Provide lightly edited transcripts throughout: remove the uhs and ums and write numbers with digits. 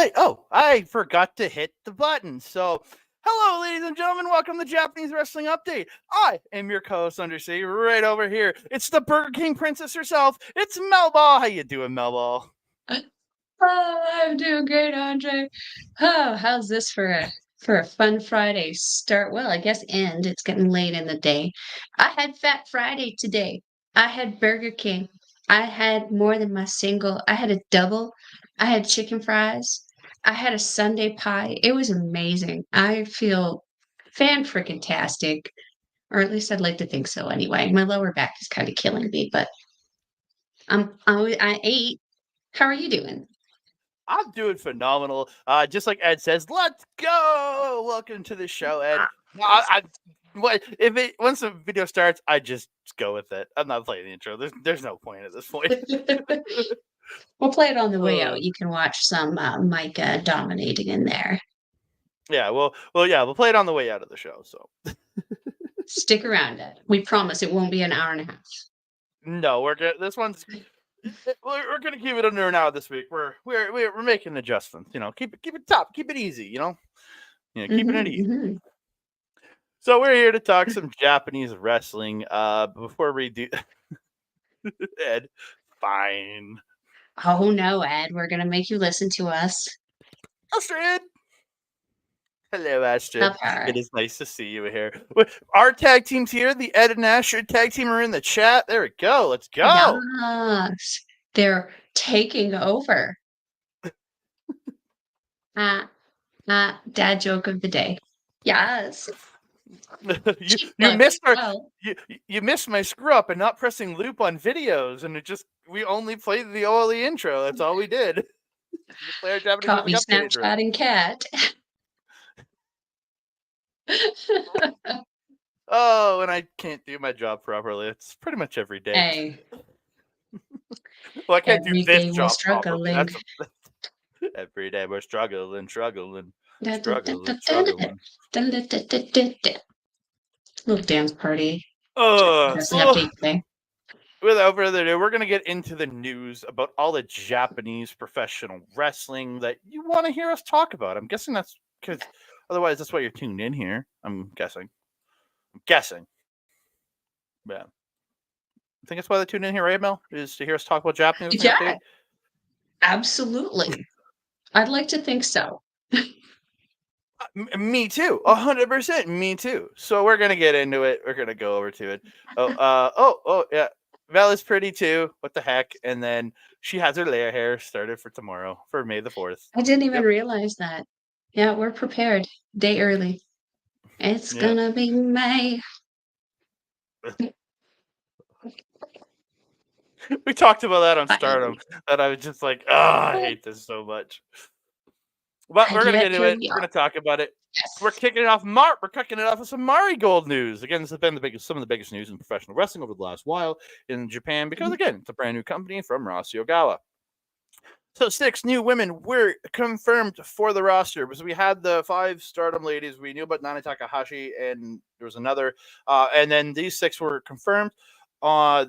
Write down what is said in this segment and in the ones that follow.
late. Oh, I forgot to hit the button. So, hello, ladies and gentlemen. Welcome to Japanese Wrestling Update. I am your co-host, Undersea, right over here. It's the Burger King princess herself. It's Melball. How you doing, Melball? Oh, I'm doing great, Andre. Oh, how's this for a fun Friday start? Well, I guess end. It's getting late in the day. I had Fat Friday today. I had Burger King. I had more than my single. I had a double. I had chicken fries. I had a Sunday pie. It was amazing. I feel fan-freaking-tastic, or at least I'd like to think so anyway. My lower back is kind of killing me, but I ate. How are you doing? I'm doing phenomenal. Just like Ed says, let's go. Welcome to the show, Ed. Once the video starts, I just go with it. I'm not playing the intro. There's no point at this point. We'll play it on the way out. You can watch some Micah dominating in there. Yeah, well, yeah, we'll play it on the way out of the show. So stick around, Ed. We promise it won't be an hour and a half. No, we're good. This one's we're gonna keep it under an hour this week. We're making adjustments. You know, keep it top, keep it easy. Keeping it easy. Mm-hmm. So we're here to talk some Japanese wrestling. Before we do, Ed, fine. Oh no, Ed, we're gonna make you listen to us. Astrid. Hello, Astrid. Love her. It is nice to see you here. Our tag team's here. The Ed and Astrid tag team are in the chat. There we go. Let's go. Yes. They're taking over. Dad joke of the day. Yes. You missed my screw up and not pressing loop on videos, and we only played the OLE intro. That's all we did. Caught me Snapchatting cat. Oh, and I can't do my job properly. It's pretty much every day. Hey. Well, I can't do this job properly. Every day we're struggling. Little dance party. Without further ado, we're going to get into the news about all the Japanese professional wrestling that you want to hear us talk about. I'm guessing that's because otherwise that's why you're tuned in here. I'm guessing. Yeah. I think that's why they tuned in here, right, Mel? Is to hear us talk about Japanese. Yeah, absolutely. I'd like to think so. Me too. 100%. Me too. So we're gonna get into it. We're gonna go over to it. Oh, yeah. Val is pretty too. What the heck? And then she has her layer hair started for tomorrow, for May the 4th. I didn't even realize that. Yeah, we're prepared. Day early. It's gonna be May. We talked about that on Stardom. That I was just like, I hate this so much. But we're gonna get into it. We're gonna talk about it. Yes. We're kicking it off. We're kicking it off with some Marigold news. Again, this has been some of the biggest news in professional wrestling over the last while in Japan because, again, it's a brand new company from Rossy Ogawa. So 6 new women were confirmed for the roster because we had the 5 Stardom ladies. We knew about Nana Takahashi, and there was another. And then these 6 were confirmed.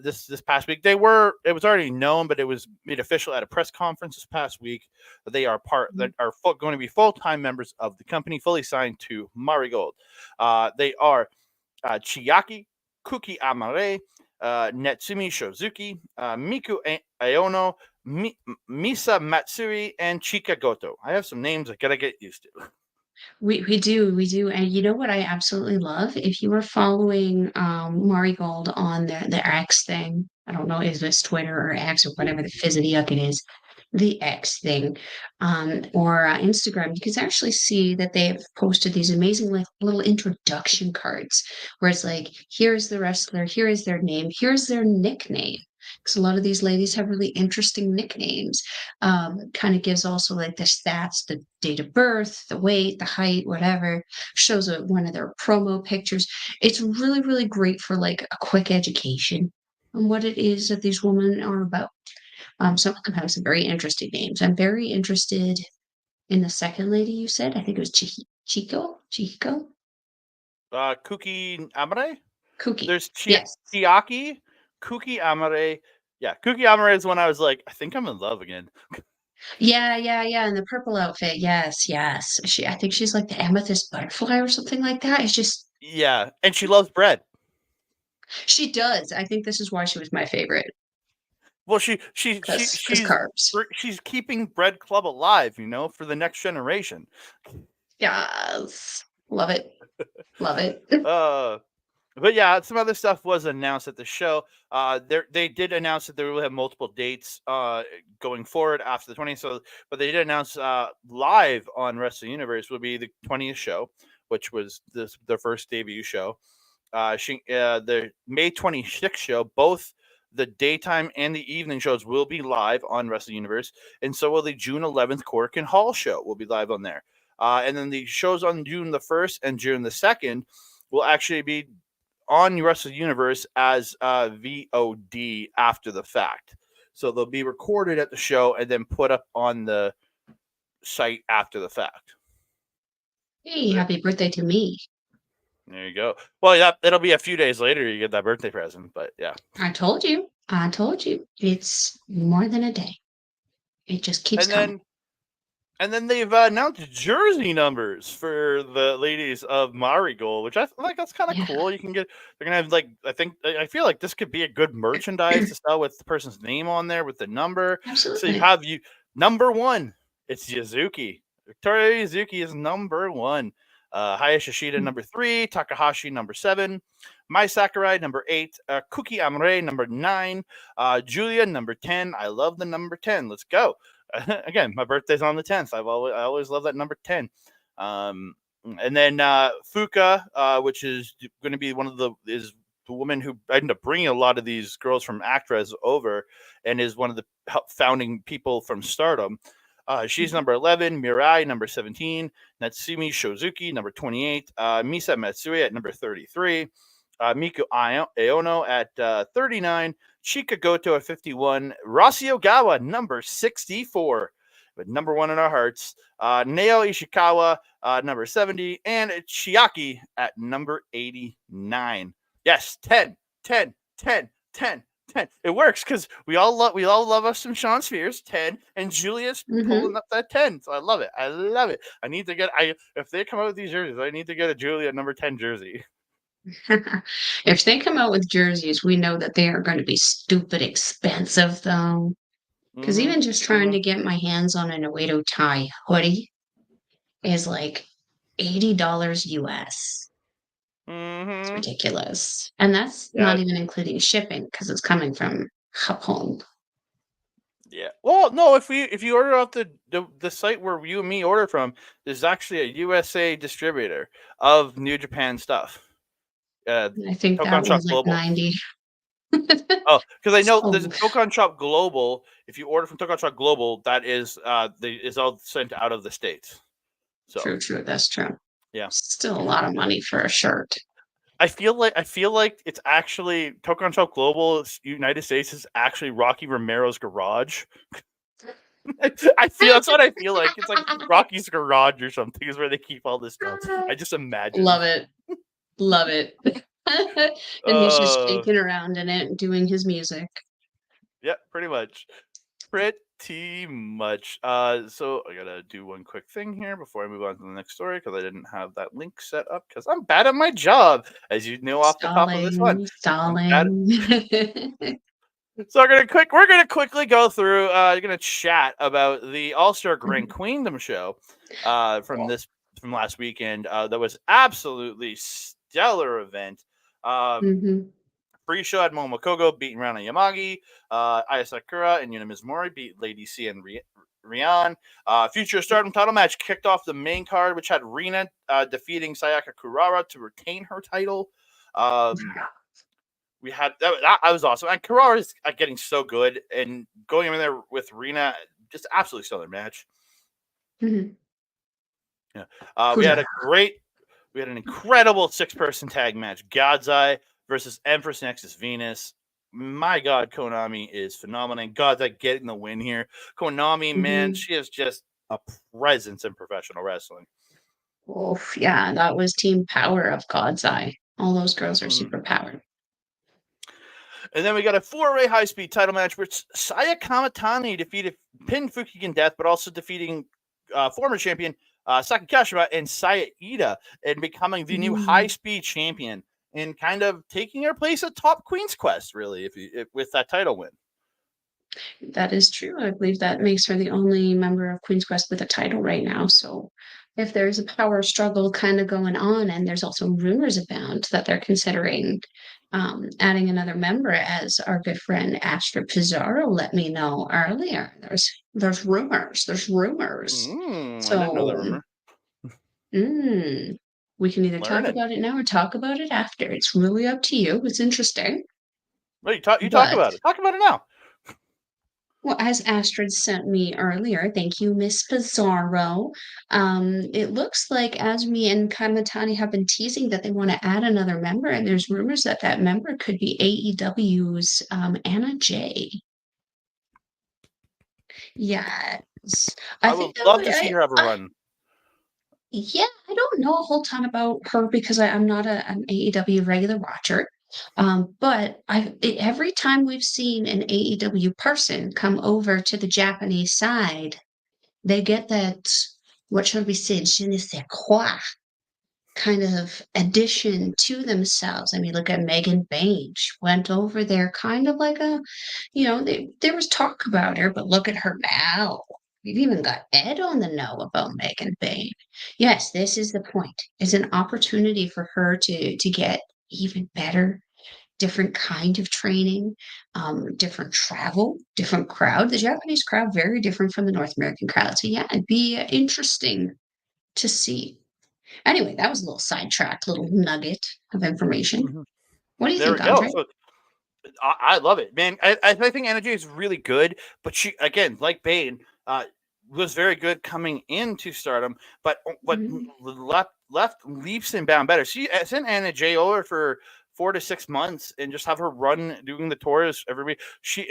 This past week. It was already known, but it was made official at a press conference this past week. They are going to be full-time members of the company, fully signed to Marigold. They are Chiaki, Kuki Amare, Natsumi Shozuki, Miku Aono, Misa Matsui, and Chika Goto. I have some names I gotta get used to. We do. And you know what I absolutely love? If you were following Marigold on the X thing, I don't know, is this Twitter or X or whatever the fizzity-uck it is, the X thing, or Instagram, you can actually see that they have posted these amazing little introduction cards where it's like, here's the wrestler, here is their name, here's their nickname. Because a lot of these ladies have really interesting nicknames. Kind of gives also like the stats, the date of birth, the weight, the height, whatever. Shows one of their promo pictures. It's really, really great for like a quick education on what it is that these women are about. Some of them have some very interesting names. I'm very interested in the second lady you said. I think it was Chihiko. Kuki Amare. Kuki. There's Yes. Chiaki, Kuki Amare. Yeah, Kuki Amare is when I was like, I think I'm in love again. Yeah. In the purple outfit. Yes. I think she's like the amethyst butterfly or something like that. It's just Yeah, and she loves bread. she does. I think this is why she was my favorite Well, because carbs. she's keeping Bread Club alive, for the next generation. Yes. Love it. Love it. Uh, but yeah, some other stuff was announced at the show. They did announce that they will have multiple dates going forward after the 20th. So, but they did announce live on Wrestle Universe will be the 20th show, which was their first debut show. The May 26th show, both the daytime and the evening shows will be live on Wrestle Universe, and so will the June 11th Cork and Hall show will be live on there. And then the shows on June the 1st and June the 2nd will actually be on Wrestle Universe as VOD after the fact. So they'll be recorded at the show and then put up on the site after the fact. Hey, happy birthday to me. There you go. Well, yeah, it'll be a few days later you get that birthday present, but yeah. I told you. It's more than a day. It just keeps coming. And then they've announced jersey numbers for the ladies of Marigold, which I like. That's kind of cool. You can get. They're gonna have I feel like this could be a good merchandise to sell with the person's name on there with the number. Absolutely. So you have number 1. It's Yuzuki. Victoria Yuzuki is number 1. Hayashi Shida number 3. Takahashi number 7. Mai Sakurai number 8. Kuki Amore number 9. Julia number 10. I love the number 10. Let's go. Again, my birthday's on the 10th. I always love that number 10. And then Fuka, which is going to be is the woman who ended up bringing a lot of these girls from Actress over, and is one of the founding people from Stardom. She's number 11. Mirai number 17. Natsumi Shozuki number 28. Misa Matsui at number 33. Miku Aono at 39. Chika Goto at 51. Rossi Ogawa, number 64, but number 1 in our hearts. Nao Ishikawa, number 70. And Chiaki at number 89. Yes, 10. It works because we all love us some Sean Spears, 10, and Julia's pulling up that 10. So I love it. I need to if they come out with these jerseys, I need to get a Julia number 10 jersey. If they come out with jerseys, we know that they are going to be stupid expensive, though. Because even just trying to get my hands on an Oedo Tai hoodie is like $80 US. It's ridiculous. And that's not even including shipping because it's coming from Japón. Yeah. Well, no, if you order off the site where you and me order from, there's actually a USA distributor of New Japan stuff. I think that was like Global. 90. Oh, because I know there's a Tokon Shop Global. If you order from Tokon Shop Global, that is is all sent out of the States. So true. That's true. Yeah. Still a lot of money for a shirt. I feel like it's actually Tokon Shop Global United States is actually Rocky Romero's garage. That's what I feel like. It's like Rocky's garage or something is where they keep all this stuff. I just imagine. Love it. And he's just shaking around in it, doing his music. Yeah, pretty much. So I gotta do one quick thing here before I move on to the next story because I didn't have that link set up because I'm bad at my job, as you know off the top of this one. Stalling. So we're gonna quickly go through. You're gonna chat about the All-Star Grand Queendom show from last weekend. That was absolutely stellar event. Pre-show had Momokogo beating Rana Yamagi. Aya Sakura and Yuna Mizumori beat Lady C and Rian. Future Stardom title match kicked off the main card, which had Rina defeating Sayaka Kurara to retain her title. We had that was awesome. And Kurara is getting so good, and going in there with Rina, just absolutely stellar match. Yeah, we had an incredible 6-person tag match. God's Eye versus Empress Nexus Venus. My God, Konami is phenomenal. God's Eye getting the win here. Konami, man, she is just a presence in professional wrestling. Oof, yeah, that was Team Power of God's Eye. All those girls are super powered. And then we got a 4-way high-speed title match where Saya Kamatani pinned Fukigen Death, but also defeating former champion Saki Kashima and Saya Ida and becoming the new high-speed champion and kind of taking her place at top Queen's Quest, really, with that title win. That is true. I believe that makes her the only member of Queen's Quest with a title right now. So if there's a power struggle kind of going on, and there's also rumors abound that they're considering adding another member, as our good friend Astra Pizarro let me know earlier. There's rumors. There's rumors. I So didn't know that rumor. We can either talk about it now or talk about it after. It's really up to you. It's interesting. Well, you talk about it. Talk about it now. Well, as Astrid sent me earlier, thank you, Miss Pizarro. It looks like Azumi and Kamatani have been teasing that they want to add another member, and there's rumors that that member could be AEW's Anna Jay. Yes. I would love to see her have a run. Yeah, I don't know a whole ton about her because I'm not an AEW regular watcher. But every time we've seen an AEW person come over to the Japanese side, they get that, what shall we say, je ne sais quoi kind of addition to themselves. I mean, look at Megan Bain. She went over there kind of like there was talk about her, but look at her now. We've even got Ed on the know about Megan Bain. Yes, this is the point. It's an opportunity for her to get even better, different kind of training, different travel, different crowd. The Japanese crowd very different from the North American crowd. So yeah, it'd be interesting to see. Anyway, that was a little sidetrack, little nugget of information. What do you think, Andre? So, I love it, man. I think Anna Jay is really good, but she, again, like Bane, was very good coming into Stardom, but what left leaps and bounds better. She sent Anna Jay over for 4 to 6 months and just have her run doing the tours every week.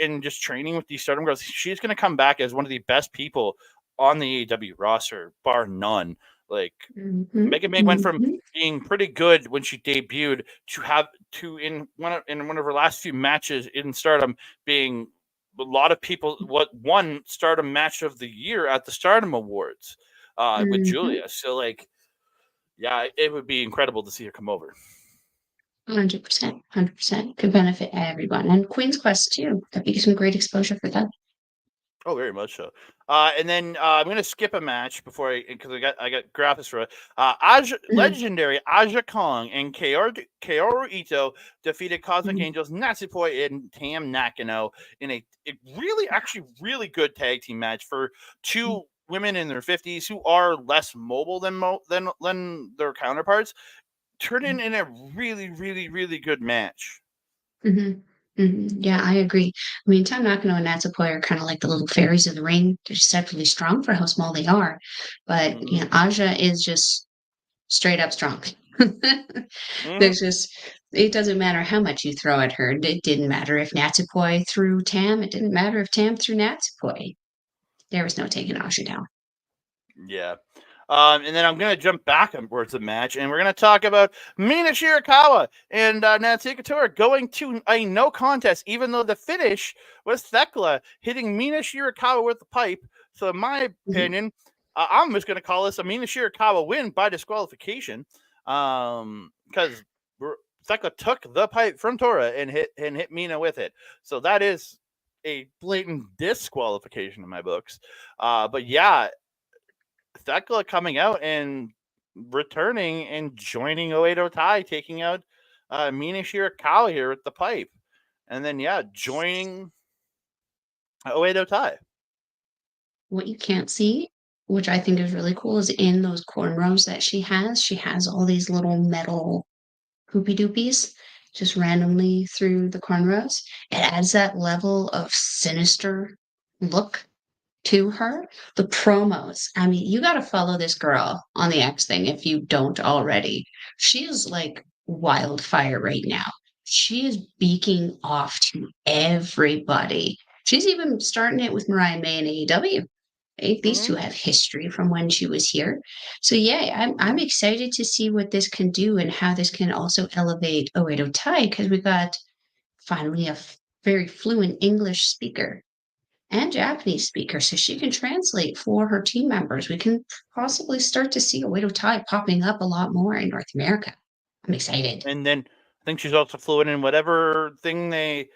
And just training with these Stardom girls. She's going to come back as one of the best people on the AEW roster, bar none. Like Megan May went from being pretty good when she debuted to in one of her last few matches in Stardom being a lot of people won Stardom Match of the Year at the Stardom Awards with Julia. So yeah, it would be incredible to see her come over. 100%, 100% could benefit everyone, and Queen's Quest too. That'd be some great exposure for them. Oh, very much so. And then I'm going to skip a match because I got graphics for it. Legendary Aja Kong and Kaoru Ito defeated Cosmic Angels Natsupoi and Tam Nakano in a really good tag team match for two women in their 50s who are less mobile than their counterparts. Turned in a really good match. Yeah, I agree. I mean, Tam Nakano and Natsupoi are kind of like the little fairies of the ring. They're deceptively strong for how small they are. But Aja is just straight up strong. There's just, it doesn't matter how much you throw at her. It didn't matter if Natsupoi threw Tam. It didn't matter if Tam threw Natsupoi. There was no taking Aja down. Yeah. And then I'm going to jump backwards the match, and we're going to talk about Mina Shirakawa and Natsuki Tora going to a no contest, even though the finish was Thekla hitting Mina Shirakawa with the pipe. So in my opinion, I'm just going to call this a Mina Shirakawa win by disqualification because Thekla took the pipe from Tora and hit Mina with it. So that is a blatant disqualification in my books. But yeah, Thekla coming out and returning and joining Oedo Tai, taking out Mina Shirakawa here with the pipe. And then, joining Oedo Tai. What you can't see, which I think is really cool, is in those cornrows that she has all these little metal hoopy doopies just randomly through the cornrows. It adds that level of sinister look to her. The promos, I mean, you got to follow this girl on the X thing if you don't already. She is like wildfire right now. She is beaking off to everybody. She's even starting it with Mariah May and AEW. These two have history from when she was here. So yeah, I'm excited to see what this can do and how this can also elevate Oedo Tai, because we got finally a very fluent English speaker and Japanese speaker, so she can translate for her team members. We can possibly start to see Oedo Tai popping up a lot more in North America. I'm excited. And then I think she's also fluent in whatever thing they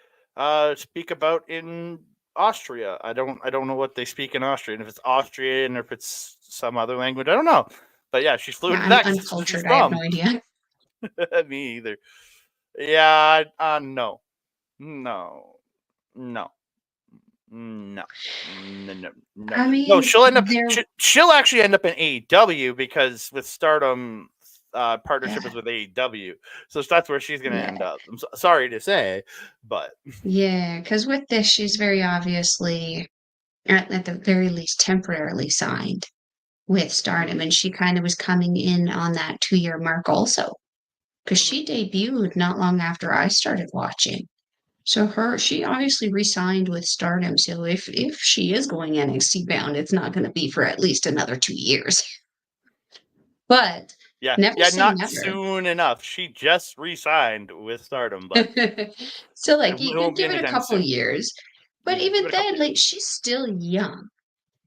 speak about in Austria. I don't know what they speak in Austrian, if it's Austrian or if it's some other language. I don't know. But yeah, she's fluent in I'm that 'cause that's where she's uncultured. I have from. no idea. Me either. Yeah, no. No. No. No. No. I No. mean, She'll end up there. she'll actually end up in AEW because with Stardom partnership Yeah, is with AEW. So that's where she's going to end yeah, up. I'm sorry to say, but yeah. Because with this, she's very obviously, at the very least, temporarily signed with Stardom, and she kind of was coming in on that 2-year mark also, because mhm. she debuted not long after I started watching. So she obviously re-signed with Stardom. So if she is going NXT bound, it's not going to be for at least another 2 years. But Yeah, never say not never. soon enough. She just re-signed with Stardom, but So it like you won't be give it a anytime couple soon. years, but Yeah, give even it a couple then, years. like she's still young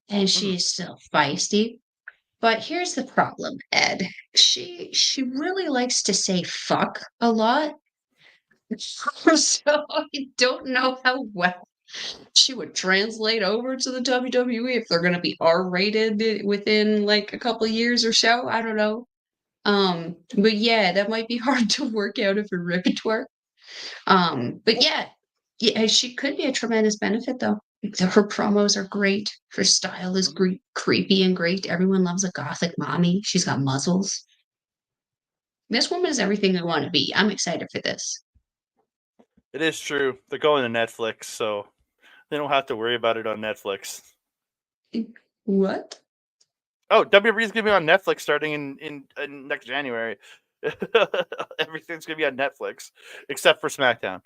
and Mhm. she's still feisty. But here's the problem, Ed. She really likes to say fuck a lot. So I don't know how well she would translate over to the WWE if they're going to be R-rated within like a couple years or so. I don't know. But yeah, that might be hard to work out of her repertoire. But yeah, she could be a tremendous benefit though. Her promos are great. Her style is Mhm. creepy and great. Everyone loves a gothic mommy. She's got muzzles. This woman is everything I want to be. I'm excited for this. It is true. They're going to Netflix, so they don't have to worry about it on Netflix. What? Oh, WWE is going to be on Netflix starting in next January. Everything's going to be on Netflix except for SmackDown.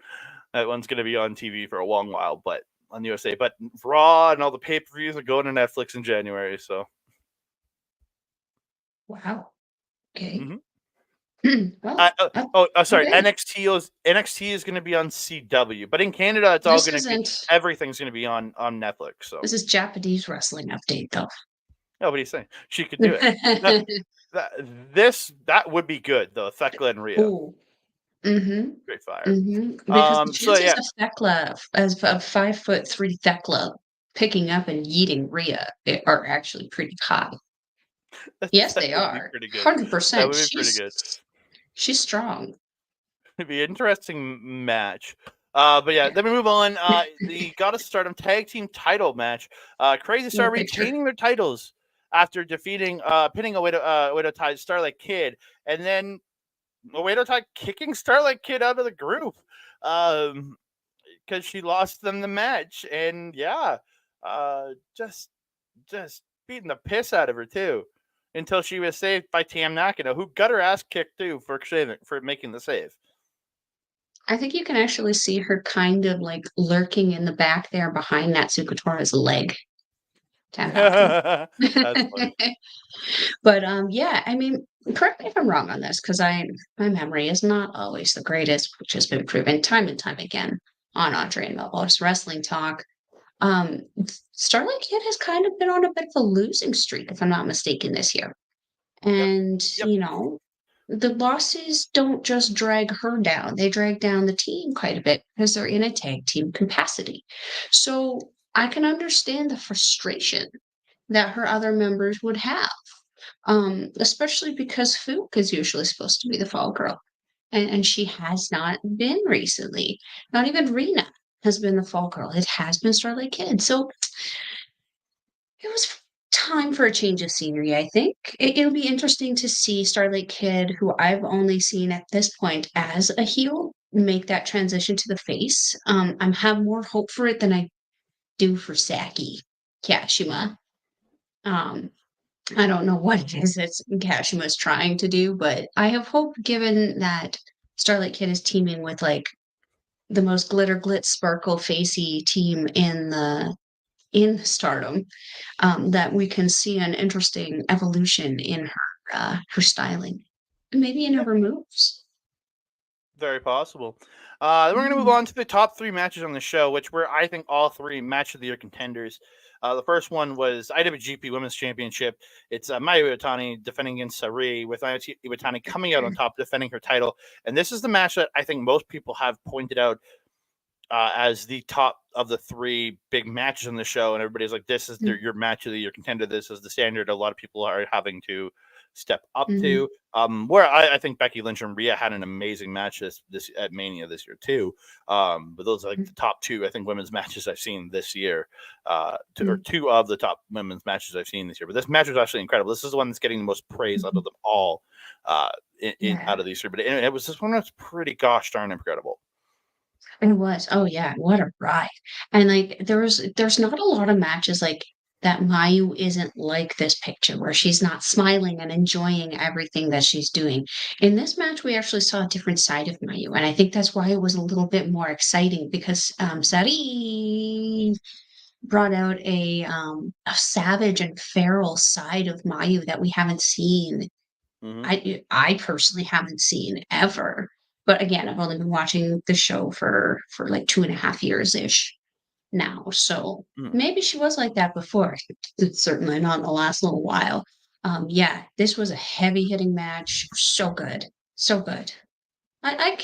That one's going to be on TV for a long while, but on USA. But Raw and all the pay-per-views are going to Netflix in January. So, Wow. Okay. mm-hmm. Well, Sorry. okay. NXT is going to be on CW, but in Canada, it's all This going to be isn't. everything's going to be on Netflix. So, This is Japanese wrestling update though. oh, what are you saying? She could do it. That, that that would be good though. Thekla and Rhea, Oh. Mm-hmm. great fire. Mm-hmm. Because the So chances yeah, of Thekla, as of 5'3" Thekla, picking up and yeeting Rhea are actually pretty high. Yes, that they would be are. pretty good. That 100%. would be pretty good. She's strong. It'd be an interesting match. But yeah, Yeah. then we move on. The Goddess of Stardom Tag Team Title match. Crazy No Star picture. retaining their titles after defeating, pinning Oedo Tai Starlight Kid, and then Oedo Tai kicking Starlight Kid out of the group, because she lost them the match, and yeah, just beating the piss out of her too, until she was saved by Tam Nakano, who got her ass kicked too for making the save. I think you can actually see her kind of like lurking in the back there behind Natsuko Tora's leg. Tanaka. That's funny. But yeah, I mean, correct me if I'm wrong on this, because my memory is not always the greatest, which has been proven time and time again on Andre Melball's Wrestling Talk. Um, Starlight Kid has kind of been on a bit of a losing streak, if I'm not mistaken, this year. Yep. And, Yep. the losses don't just drag her down, they drag down the team quite a bit because they're in a tag team capacity. So I can understand the frustration that her other members would have, especially because Fook is usually supposed to be the fall girl. And she has not been recently. Not even Rena has been the fall girl. It has been Starlight Kid. So it was time for a change of scenery, I think. It'll be interesting to see Starlight Kid, who I've only seen at this point as a heel, make that transition to the face. I have more hope for it than I do for Saki Mhm. Kashima. Um, I don't know what it is that Kashima's trying to do, but I have hope given that Starlight Kid is teaming with like the most glitter glitz sparkle facey team in Stardom, that we can see an interesting evolution in her styling, and maybe in Yeah. her moves. Very possible. Then we're going to move Mm, on to the top three matches on the show, which were, I think, all three match of the year contenders. The first one was IWGP Women's Championship. It's Mayu Iwatani defending against Sarii, with Iwatani coming out on top, defending her title. And this is the match that I think most people have pointed out as the top of the three big matches on the show. And everybody's like, this is mm, your match of the year contender. This is the standard a lot of people are having to step up mhm, to. Where I think Becky Lynch and Rhea had an amazing match this at Mania this year too. But those are like mm, the top two, I think, women's matches I've seen this year. Or mm, two of the top women's matches I've seen this year. But this match was actually incredible. This is the one that's getting the most praise out mhm. of them all Yeah, out of these three. But it was this one that's pretty gosh darn incredible. it was. Oh yeah, what a ride! And like there's not a lot of matches like that Mayu isn't like this picture where she's not smiling and enjoying everything that she's doing. In this match, we actually saw a different side of Mayu, and I think that's why it was a little bit more exciting because Sari brought out a savage and feral side of Mayu that we haven't seen. Mm-hmm. I personally haven't seen ever. But again, I've only been watching the show for like 2.5 years ish now. So Mm-hmm. maybe she was like that before. It's certainly not in the last little while. Yeah, this was a heavy hitting match. So good. So good.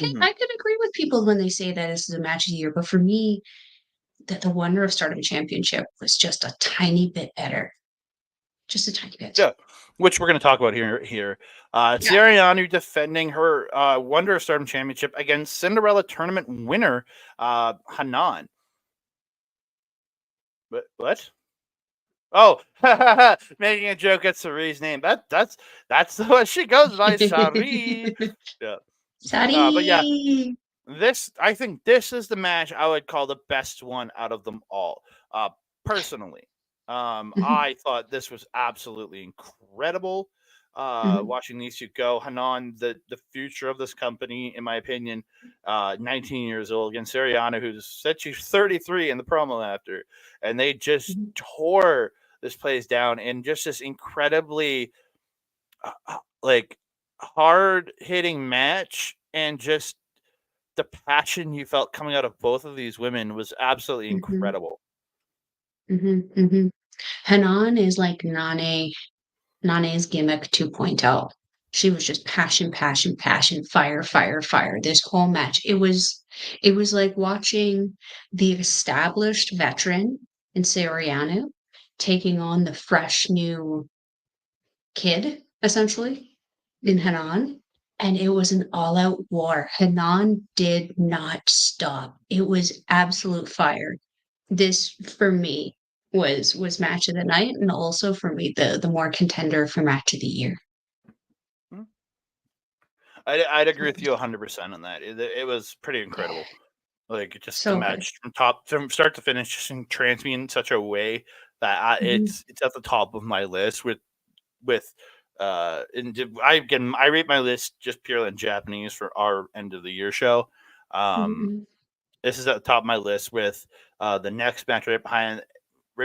Mm-hmm. I could agree with people when they say that this is a match of the year, but for me, the Wonder of Stardom Championship was just a tiny bit better. Just a tiny bit. Yeah, which we're going to talk about here. It's Yeah. Ariane defending her Wonder of Stardom Championship against Cinderella tournament winner Hanan. What? Oh, making a joke at Sarie's name. That's what she goes by, Sarie. Yeah. But yeah, Sorry. I think this is the match I would call the best one out of them all. Personally, Mhm, I thought this was absolutely incredible. mhm, Watching these two go, Hanan, the future of this company, in my opinion, 19 years old against Ariana, who said she's 33 in the promo after, and they just mhm, tore this place down in just this incredibly like hard hitting match, and just the passion you felt coming out of both of these women was absolutely mhm, incredible. mhm, mhm. Hanan is like Nane's gimmick 2.0. She was just passion, passion, passion, fire, fire, fire. This whole match. It was like watching the established veteran in Soriano taking on the fresh new kid, essentially, in Hanan. And it was an all out war. Hanan did not stop. It was absolute fire. This for me was match of the night, and also for me the more contender for match of the year. Mm. I'd agree with you 100% on that. It was pretty Yeah, incredible. Like just the so good. match from start to finish just entranced me in such a way that Mhm, it's at the top of my list with and I rate my list just purely in Japanese for our end of the year show. Um, mhm, this is at the top of my list with the next match right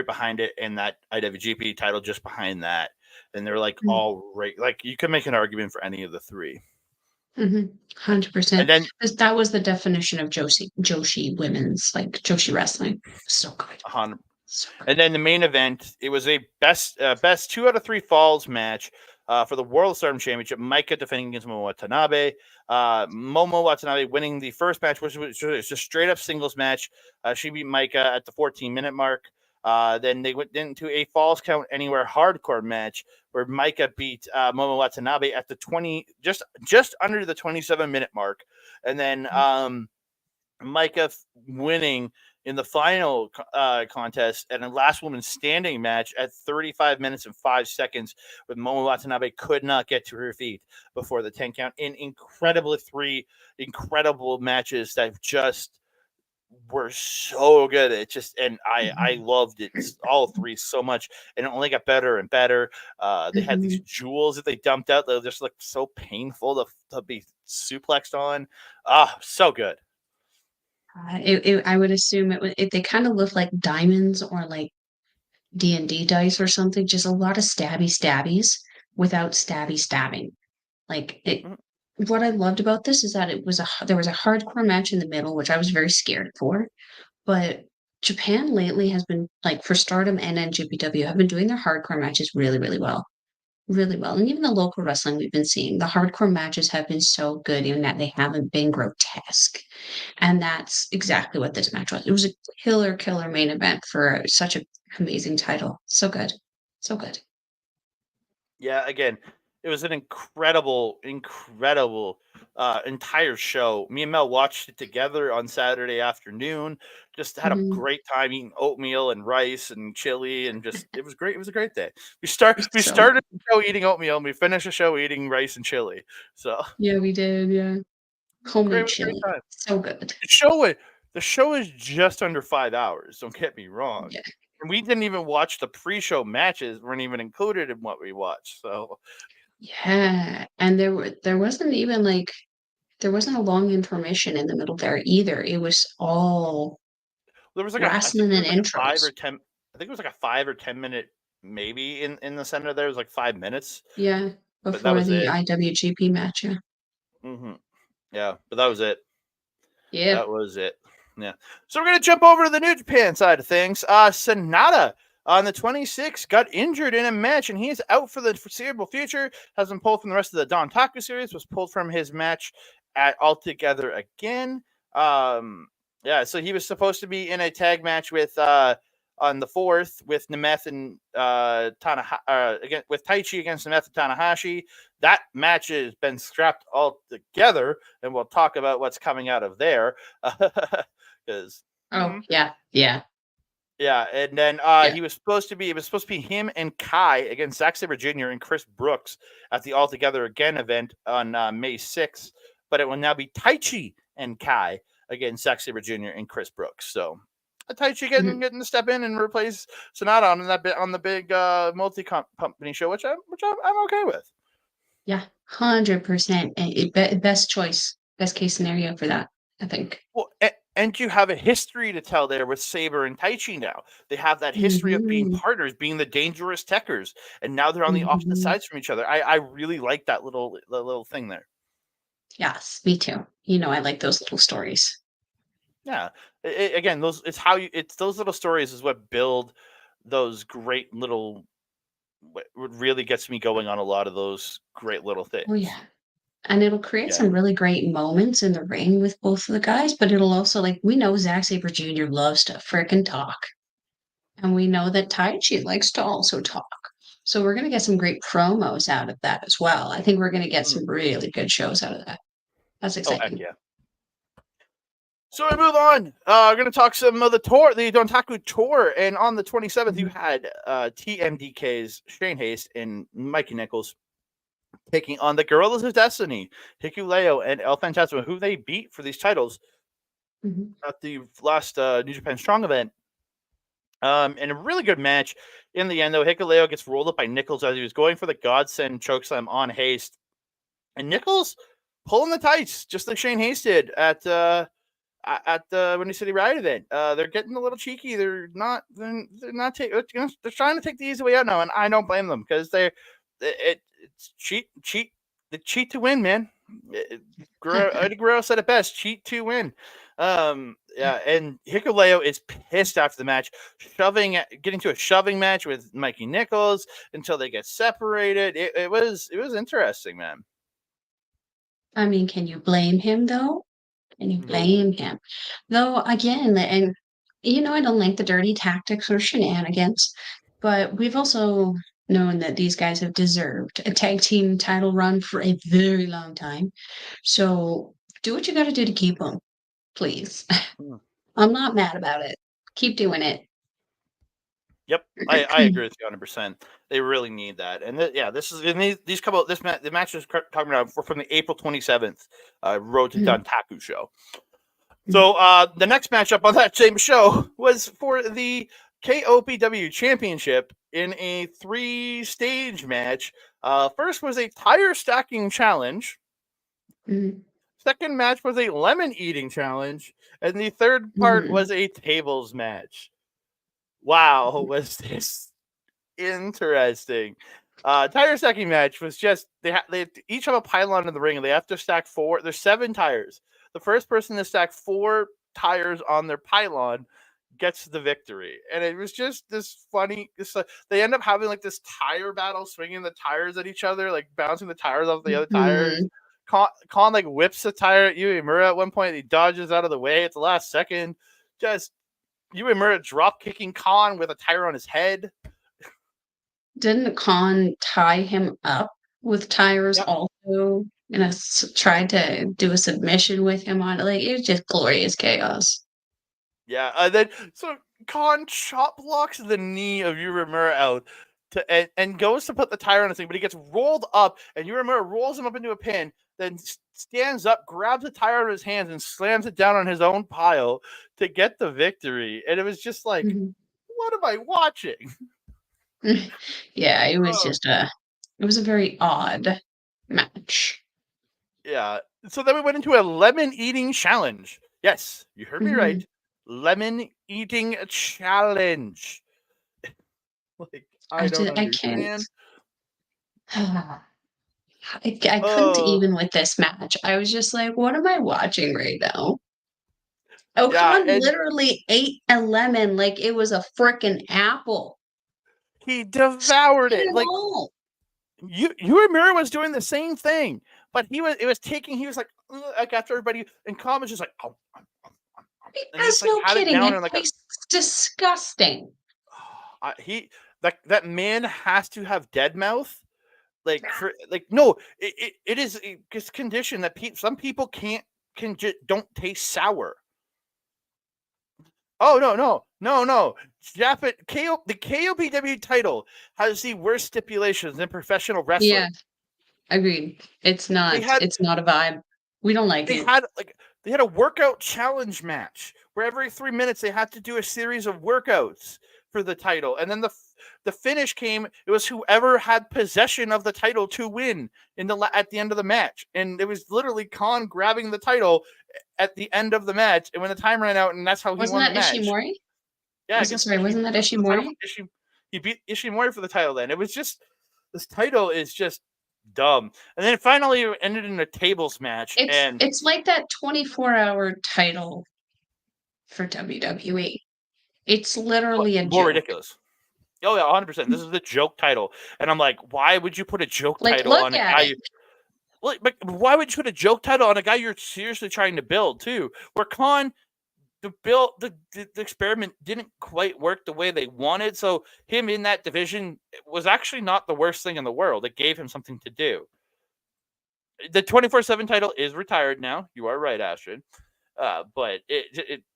behind it, and that IWGP title just behind that. And they're like mhm, all right. Like you could make an argument for any of the three. mhm, And 100%. then 'Cause that was the definition of Joshi women's, like, Joshi wrestling. So good. on So good. And then the main event, it was a best 2 out of 3 falls match for the World Stardom Championship. Micah defending against Momo Watanabe. Momo Watanabe winning the first match, which was just a straight up singles match. She beat Micah at the 14-minute mark. Then they went into a falls count anywhere hardcore match where Micah beat Momo Watanabe at the 20, just under the 27-minute mark, and then Micah winning in the final contest and a last woman standing match at 35 minutes and 5 seconds, with Momo Watanabe could not get to her feet before the 10 count, in incredible matches that just were so good. It just, and I Mhm, loved it all three so much, and it only got better and better. They had these mhm. jewels that they dumped out that just looked so painful to be suplexed on. So good. I would assume they kind of look like diamonds or like D&D dice or something, just a lot of stabby stabbies without stabby stabbing. Like it Mhm. what I loved about this is that there was a hardcore match in the middle, which I was very scared for. But Japan lately has been like for Stardom and NJPW have been doing their hardcore matches really, really well. Really well. And even the local wrestling we've been seeing, the hardcore matches have been so good in that they haven't been grotesque. And that's exactly what this match was. It was a killer main event for such an amazing title. So good. So good. Yeah, again, it was an incredible entire show. Me and Mel watched it together on Saturday afternoon. Just had a Mhm. great time eating oatmeal and rice and chili, and just it was great. It was a great day. We So started the show eating oatmeal, and we finished the show eating rice and chili. So yeah, we did. Yeah. great, Homemade great chili. time. So good. The show is the show is just under 5 hours. Don't get me wrong. Yeah. And we didn't even watch the pre-show matches; weren't even included in what we watched. So Yeah. And there wasn't even like there wasn't a long intermission in the middle there either. It was all there was like I think wrestling there and was like a 5 or intros. 10 I think it was like a 5 or 10 minute maybe in the center there. It was like 5 minutes, Yeah. but that Before was the it. IWGP match. Yeah. Mhm. Yeah, but that was it. Yeah. That was it. Yeah. So we're gonna jump over to the New Japan side of things. Sonata on the 26th got injured in a match, and he is out for the foreseeable future. Has been pulled from the rest of the Don Taku series. Was pulled from his match at Altogether again. Yeah. So he was supposed to be in a tag match with on the 4th with Nemeth and again with Taichi against Nemeth and Tanahashi. That match has been scrapped altogether, and we'll talk about what's coming out of there. Because Oh, yeah. Yeah. yeah, and then Yeah. it was supposed to be him and Kai against Zack Sabre Jr. and Chris Brooks at the All Together Again event on May 6th, but it will now be Taichi and Kai against Zack Sabre Jr. and Chris Brooks. So Taichi Mhm. getting to step in and replace Sonata on that bit on the big multi company show, I'm okay with. Yeah. 100%. Best choice. Best case scenario for that, I think. Well, and you have a history to tell there with Saber and Taichi now. They have that history of being Mhm. partners, being the dangerous techers, and now they're on the opposite Mhm. sides from each other. I really like that little thing there. Yes, me too. You know, I like those little stories. Yeah. Again, it's those little stories is what build those great little what really gets me going on a lot of those great little Oh, things. yeah. And it'll create Yeah. some really great moments in the ring with both of the guys, but it'll also like we know Zack Sabre Jr. loves to frickin' talk. And we know that Taichi likes to also talk. So we're gonna get some great promos out of that as well. I think we're gonna get Mm. some really good shows out of that. That's Oh heck exciting. yeah. So we move on. We're going to talk some of the tour, the Dontaku tour, and on the 27th, you Mhm. had TMDK's Shane Haste and Mikey Nichols taking on the Gorillas of Destiny, Hikuleo and El Fantasma, who they beat for these titles Mhm. at the last New Japan Strong event. And a really good match. In the end, though, Hikuleo gets rolled up by Nichols as he was going for the Godsend chokeslam on Haste, and Nichols pulling the tights, just like Shane Haste did at the Windy City Riot event. They're getting a little cheeky. They're not taking. They're trying to take the easy way out now, and I don't blame them because it's they cheat to win, man. Eddie Guerrero said it best: cheat to win. Yeah, and Hikuleo is pissed after the match, getting to a shoving match with Mikey Nichols until they get separated. It was interesting, man. I mean, can you blame him though? Can you No. blame him? Though again, and you know, I don't like the dirty tactics or shenanigans, but we've also known that these guys have deserved a tag team title run for a very long time. So do what you got to do to keep them, please. Hmm. I'm not mad about it. Keep doing it. Yep, I agree with you 100%. They really need that, and yeah, this is and these couple the matches talking about were from the April 27th Road to Mhm, Dantaku show. mhm, So the next matchup on that same show was for the KOPW Championship in a 3-stage match. First was a tire stacking challenge. mhm, Second match was a lemon eating challenge, and the third part mhm. was a tables match. Wow, was this interesting. Tire stacking match was just they each have a pylon in the ring and they have to stack 4. There's 7 tires. The first person to stack 4 tires on their pylon gets the victory, and it was just this funny. They end up having like this tire battle, swinging the tires at each other, like bouncing the tires off the other tires. Mhm. Khan like whips a tire at Uemura at one point. He dodges out of the way at the last second. Just Uemura drop kicking Khan with a tire on his head. Didn't Khan tie him up with tires Yep. also? And tried to do a submission with him on it. Like, it was just glorious chaos. Yeah, and then so Khan chop blocks the knee of Uemura out and goes to put the tire on his thing, but he gets rolled up, and Uemura rolls him up into a pin, then stands up, grabs the tire out of his hands, and slams it down on his own pile to get the victory. And it was just like, what am I watching? Yeah, it was Oh. just it was a very odd match. Yeah. So then we went into a lemon eating challenge. Yes, you heard me right. Lemon eating challenge. Like, I don't I can't. understand. I couldn't even with this match. I was just like, what am I watching right now? Yeah, Khan and literally ate a lemon like it was a frickin' apple. he devoured Ate it. it Like all. Uemura was doing the same thing, but he was like after everybody, and Khan was just like, oh, and he That's just like no had it kidding. down It and like tastes disgusting. that man has to have dead mouth. No, it is this condition that some people don't taste sour. Oh no. The KOPW title has the worst stipulations in professional wrestling. Yeah, agreed. It's They not had a vibe. We don't like they it. had they had a workout challenge match where every 3 minutes they had to do a series of workouts for the title, and then the finish came. It was whoever had possession of the title to win at the end of the match, and it was literally Khan grabbing the title at the end of the match, and when the time ran out, and that's how he Wasn't won the that match. Ishimori? Yeah, Wasn't that for the title. Ishimori? He beat Ishimori for the title. Then it was just this title is just dumb, and then it finally ended in a tables match, and It's like that 24-hour title for WWE. It's literally a more joke. ridiculous. Oh yeah, 100%. This is the joke title, and I'm like, why would you put a joke Like, title look on a at guy? it. But why would you put a joke title on a guy you're seriously trying to build too? Where Khan, the experiment didn't quite work the way they wanted, so him in that division was actually not the worst thing in the world. It gave him something to do. The 24/7 title is retired now. You are right, Astrid. But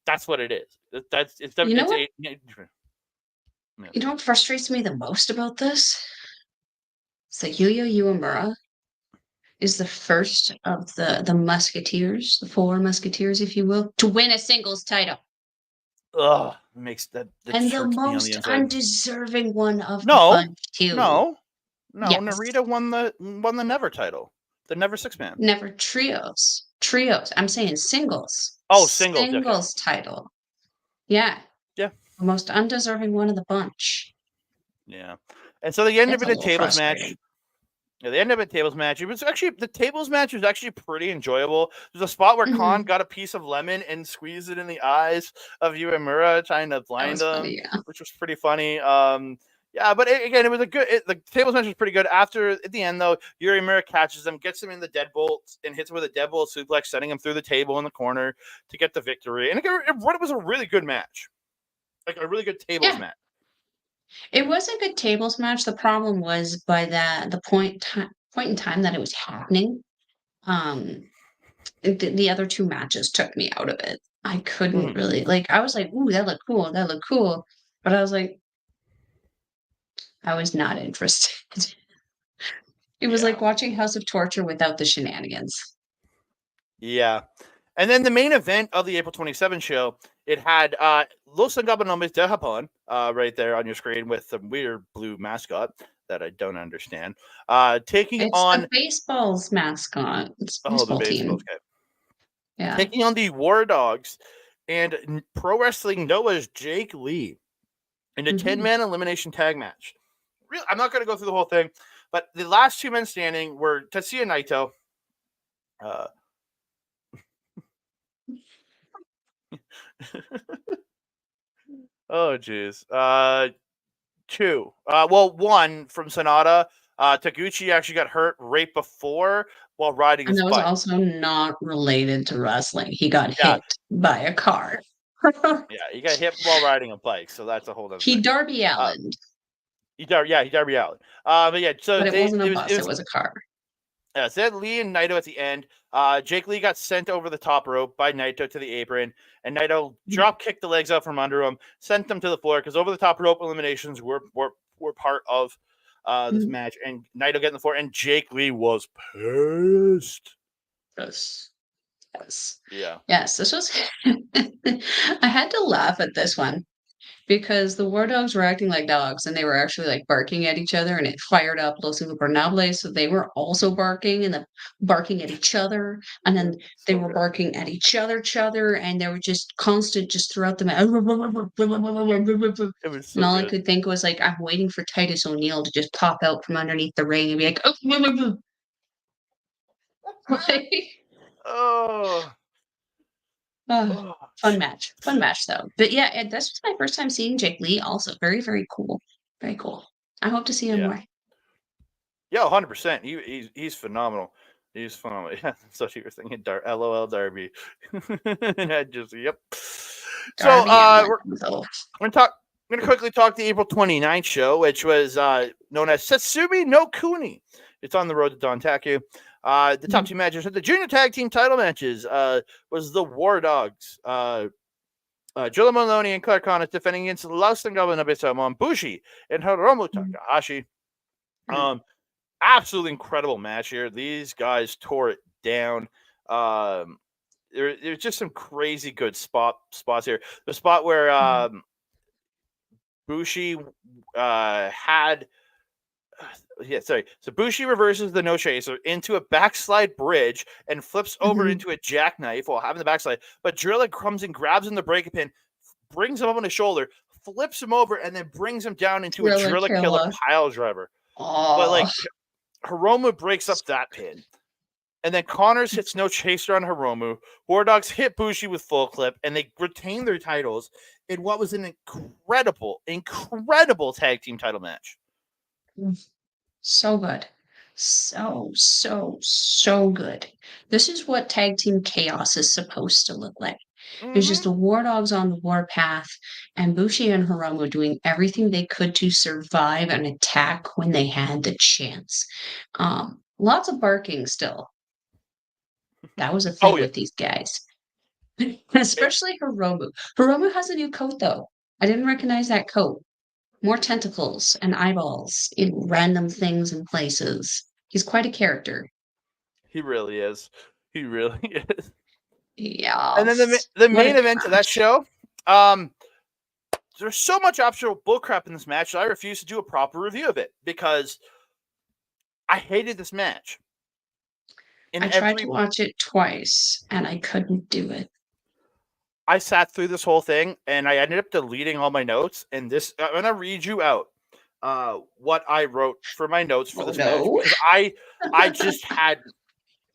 that's what it is. You know what? You know what frustrates me the most about this? It's that Yuya Uemura is the first of the Musketeers, the 4 Musketeers, if you will, to win a singles title. Ugh, makes that And the hurts me on the most inside. undeserving one of the No, bunch, too. no. Yes. Narita won the Never title, the Never 6-man. Never trios. I'm saying singles. Oh, singles. Okay. Singles title. Yeah. Yeah. The most undeserving one of the bunch. Yeah. And so they ended It's up a in a little tables match. frustrating. Yeah, they ended up in a tables match. It was actually the tables match was actually pretty enjoyable. There's a spot where Khan got a piece of lemon and squeezed it in the eyes of Uemura, trying to blind him, funny, yeah. which was pretty funny. Yeah, but again, it was the tables match was pretty good. At the end though, Uemura catches him, gets him in the deadbolt, and hits him with a deadbolt suplex, sending him through the table in the corner to get the victory. And it was a really good match, like a really good tables match. It was a good tables match. The problem was by the point in time that it was happening, the other 2 matches took me out of it. I couldn't really I was like, "Ooh, that looked cool," but I was like, I was not interested. It was like watching House of Torture without the shenanigans. Yeah. And then the main event of the April 27th show, it had Los Ingobernables de Japón right there on your screen with some weird blue mascot that I don't understand. Taking on the baseball's mascot. It's baseball the baseball team. okay. Yeah. Taking on the War Dogs and Pro Wrestling Noah's Jake Lee in a 10-man elimination tag match. Really, I'm not going to go through the whole thing. But the last two men standing were Tetsuya Naito. Oh, jeez. Two. One from Sonata. Taguchi actually got hurt right before while riding And his that was bike. also not related to wrestling. He got Yeah. hit by a car. Yeah, he got hit while riding a bike, so that's a whole other He thing. Darby Allin. He Darby Allin. But yeah, so But it wasn't a bus, it it was a car. Yeah, so they had Lee and Naito at the end. Jake Lee got sent over the top rope by Naito to the apron, and Naito drop kicked the legs out from under him, sent them to the floor because over the top rope eliminations were part of this match. And Naito getting the floor, and Jake Lee was pissed. Yes. Yeah. Yes, this was. I had to laugh at this one because the War Dogs were acting like dogs and they were actually like barking at each other and it fired up Los Ingobernables. So they were also barking and then barking at each other. And then they were barking at each other, and they were just constant just throughout the match. It was so And all I good. could think was like, I'm waiting for Titus O'Neil to just pop out from underneath the ring and be like, Oh. Fun match though. But yeah, this was my first time seeing Jake Lee also. Very, very cool. Very cool. I hope to see him more. Yeah, 100%. He's phenomenal. He's phenomenal. Yeah, so you were thinking LOL Darby. And I just yep. So we're gonna quickly talk the April 29th show, which was known as Satsumi no Kuni. It's on the road to Dontaku. The top two matches at the junior tag team title matches was the War Dogs. Joe Maloney and Clark Connors defending against Los Ingobernables, Bushi and Hiromu Takahashi. Absolutely incredible match here. These guys tore it down. There's just some crazy good spots here. The spot where Bushi had. So Bushi reverses the no chaser into a backslide bridge and flips over into a jackknife while having the backslide. But Drilla comes and grabs him the break pin, brings him up on his shoulder, flips him over, and then brings him down into a Drilla killer pile driver. But like Hiromu breaks up that pin. And then Connors hits no chaser on Hiromu. War Dogs hit Bushi with full clip, and they retain their titles in what was an incredible tag team title match. So good. So good. This is what tag team chaos is supposed to look like. There's just the War Dogs on the warpath, and Bushi and Hiromu doing everything they could to survive an attack when they had the chance. Lots of barking still. That was a thing with these guys. Especially Hiromu. Hiromu has a new coat, though. I didn't recognize that coat. More tentacles and eyeballs in random things and places. He's quite a character. He really is. He really is. Yeah. And then the main event of that show, there's so much absolute bullcrap in this match that I refuse to do a proper review of it because I hated this match. I tried to watch it twice and I couldn't do it. I sat through this whole thing and I ended up deleting all my notes. And this, I'm going to read you out what I wrote for my notes for this match because I just had,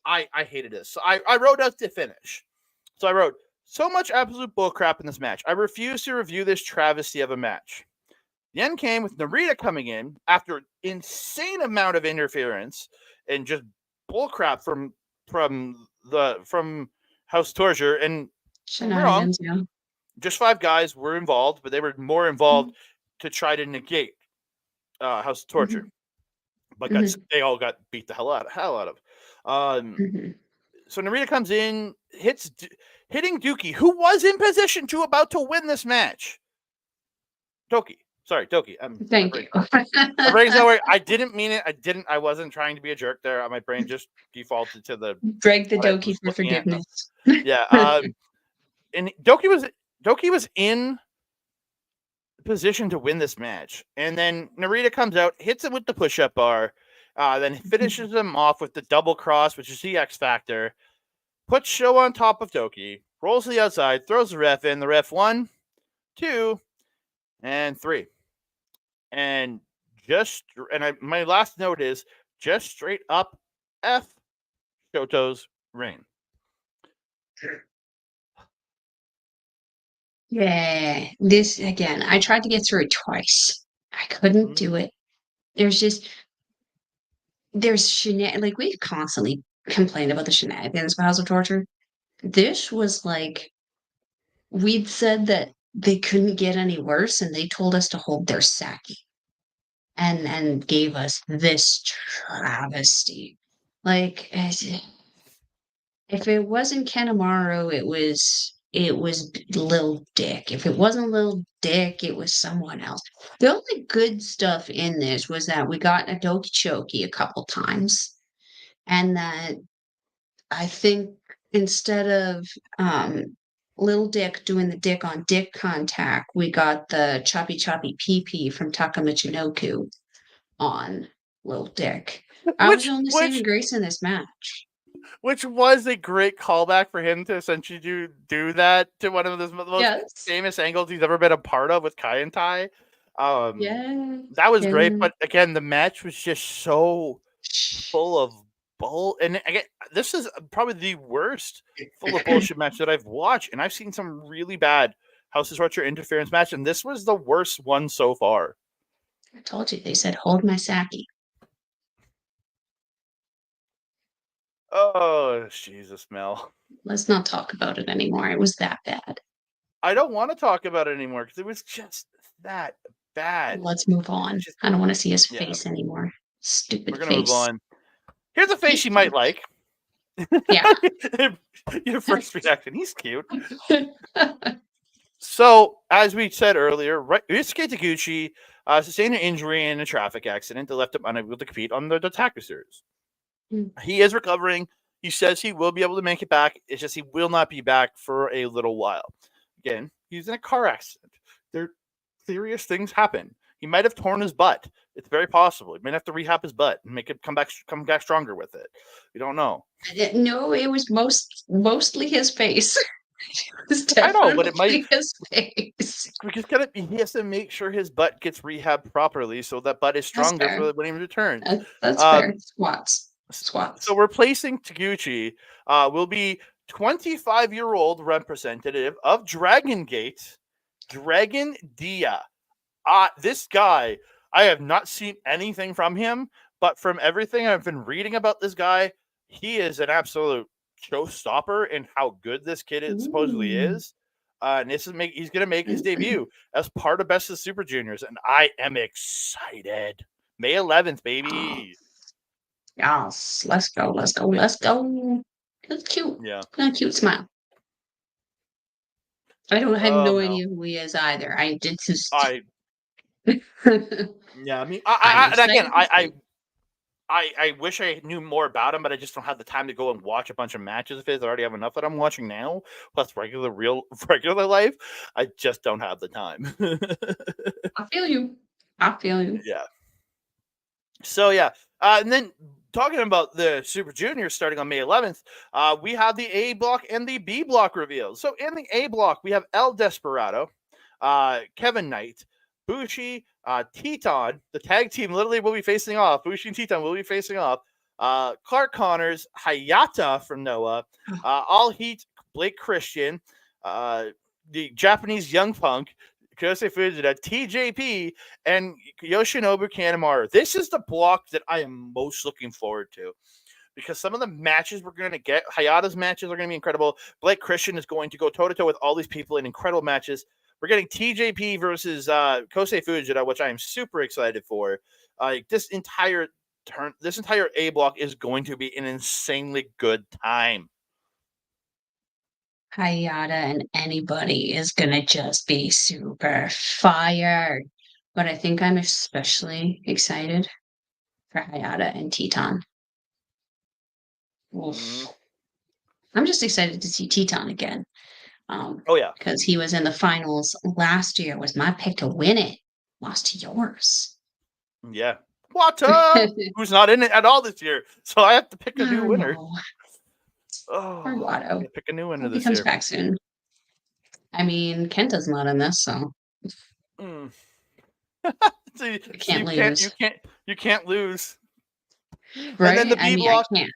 I hated this. So I wrote out the finish. So I wrote, so much absolute bullcrap in this match. I refuse to review this travesty of a match. The end came with Narita coming in after insane amount of interference and just bullcrap from House Torture and wrong. Yeah. Just 5 guys were involved, but they were more involved to try to negate House Torture. But they all got beat the hell out of. So Narita comes in, hitting Dookie, who was in position to about to win this match. Doki. Thank you. My brain's nowhere. I didn't mean it. I wasn't trying to be a jerk there. My brain just defaulted to the Greg the Doki for forgiveness. Yeah. And Doki was in position to win this match. And then Narita comes out, hits him with the push-up bar, then finishes him off with the double cross, which is the X Factor, puts Show on top of Doki, rolls to the outside, throws the ref in. The ref 1, 2, and 3. And my last note is just straight up F Shoto's reign. Yeah, this again. I tried to get through it twice. I couldn't do it. There's like we've constantly complained about the shenanigans of House of Torture. This was like we'd said that they couldn't get any worse, and they told us to hold their sake, and gave us this travesty. Like if it wasn't Kanemaru, it was Lil Dick. If it wasn't Lil Dick, it was someone else. The only good stuff in this was that we got a Doki Choki a couple times, and that I think instead of Lil Dick doing the dick on dick contact, we got the choppy choppy pee pee from Taka Michinoku on Lil Dick. I was Which the only saving grace in this match. Which was a great callback for him to essentially do that to one of the most famous angles he's ever been a part of with Kai and Tai. That was great, but again, the match was just so full of bull. And again, this is probably the worst full of bullshit match that I've watched, and I've seen some really bad House of Torture interference match, and this was the worst one so far. I told you, they said, hold my sake. Oh, Jesus, Mel. Let's not talk about it anymore. It was that bad. I don't want to talk about it anymore because it was just that bad. Let's move on. I don't want to see his face anymore. Stupid face. We're going to move on. Here's a face you might like. Yeah. Your first reaction. He's cute. So, as we said earlier, Ryusuke Taguchi sustained an injury in a traffic accident that left him unable to compete on the Taku series. He is recovering. He says he will be able to make it back. It's just he will not be back for a little while. Again, he's in a car accident. Serious things happen. He might have torn his butt. It's very possible. He might have to rehab his butt and make it come back stronger with it. We don't know. No, it was mostly his face. I know, but it might his face. Because he has to make sure his butt gets rehabbed properly so that butt is stronger for when he returns. That's fair. Squats. So replacing Taguchi will be 25-year-old representative of Dragon Gate, Dragon Dia. This guy, I have not seen anything from him, but from everything I've been reading about this guy, he is an absolute showstopper in how good this kid supposedly is. And he's going to make his debut as part of Best of Super Juniors, and I am excited. May 11th, baby. Yes, let's go. That's cute. Yeah. Got a cute smile. I have no idea who he is either. I did just. Yeah, I mean, I wish I knew more about him, but I just don't have the time to go and watch a bunch of matches of his. I already have enough that I'm watching now, plus regular life. I just don't have the time. I feel you. Yeah. So yeah, and then talking about the Super Juniors starting on May 11th, we have the A block and the B block reveals. So in the A block, we have El Desperado, Kevin Knight, Bushi, Teton. The tag team literally will be facing off. Bushi and Teton will be facing off. Clark Connors, Hayata from Noah, All Heat, Blake Christian, the Japanese Young Punk, Kosei Fujita, TJP, and Yoshinobu Kanemaru. This is the block that I am most looking forward to, because some of the matches we're going to get, Hayata's matches are going to be incredible. Blake Christian is going to go toe-to-toe with all these people in incredible matches. We're getting TJP versus Kosei Fujita, which I am super excited for. This entire A block is going to be an insanely good time. Hayata and anybody is gonna just be super fired. But I think I'm especially excited for Hayata and Teton. I'm just excited to see Teton again. Because he was in the finals last year. Was my pick to win it. Lost to yours. Yeah. Wata, who's not in it at all this year. So I have to pick a new winner. Oh, Watto. Pick a new winner this year. He comes year. back soon. I mean, Kenta's not in this, so. So You can't lose. you can't lose. And then Right? the I B mean, I block. can't.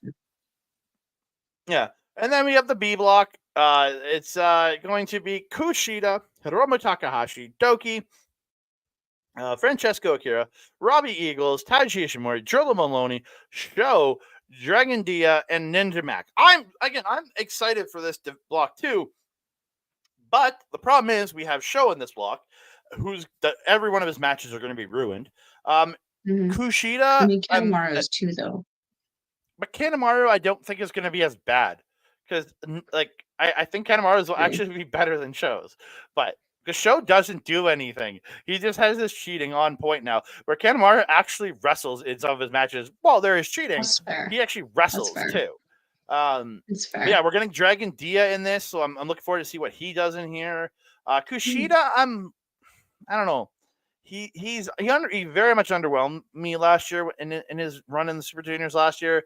Yeah. And then we have the B block. It's going to be Kushida, Hiromu Takahashi, Doki, Francesco Akira, Robbie Eagles, Taiji Ishimori, Drilla Maloney, Sho, Dragon Dia, and Ninja Mac. I'm excited for this block too. But the problem is we have Sho in this block, every one of his matches are going to be ruined. Mhm. I Kushida, mean, Kanemaru's too, though. but Kanemaru, I don't think is going to be as bad because, I think Kanemaru's will Agree. actually be better than Sho's, but the Show doesn't do anything. He just has this cheating on point now, where Kanemaru actually wrestles in some of his matches. While there is cheating, That's fair. he actually That's wrestles fair. too. It's But yeah, fair. we're getting Dragon Dia in this, so I'm looking forward to see what he does in here. Mm, Kushida, I don't know. He very much underwhelmed me last year in his run in the Super Juniors last year.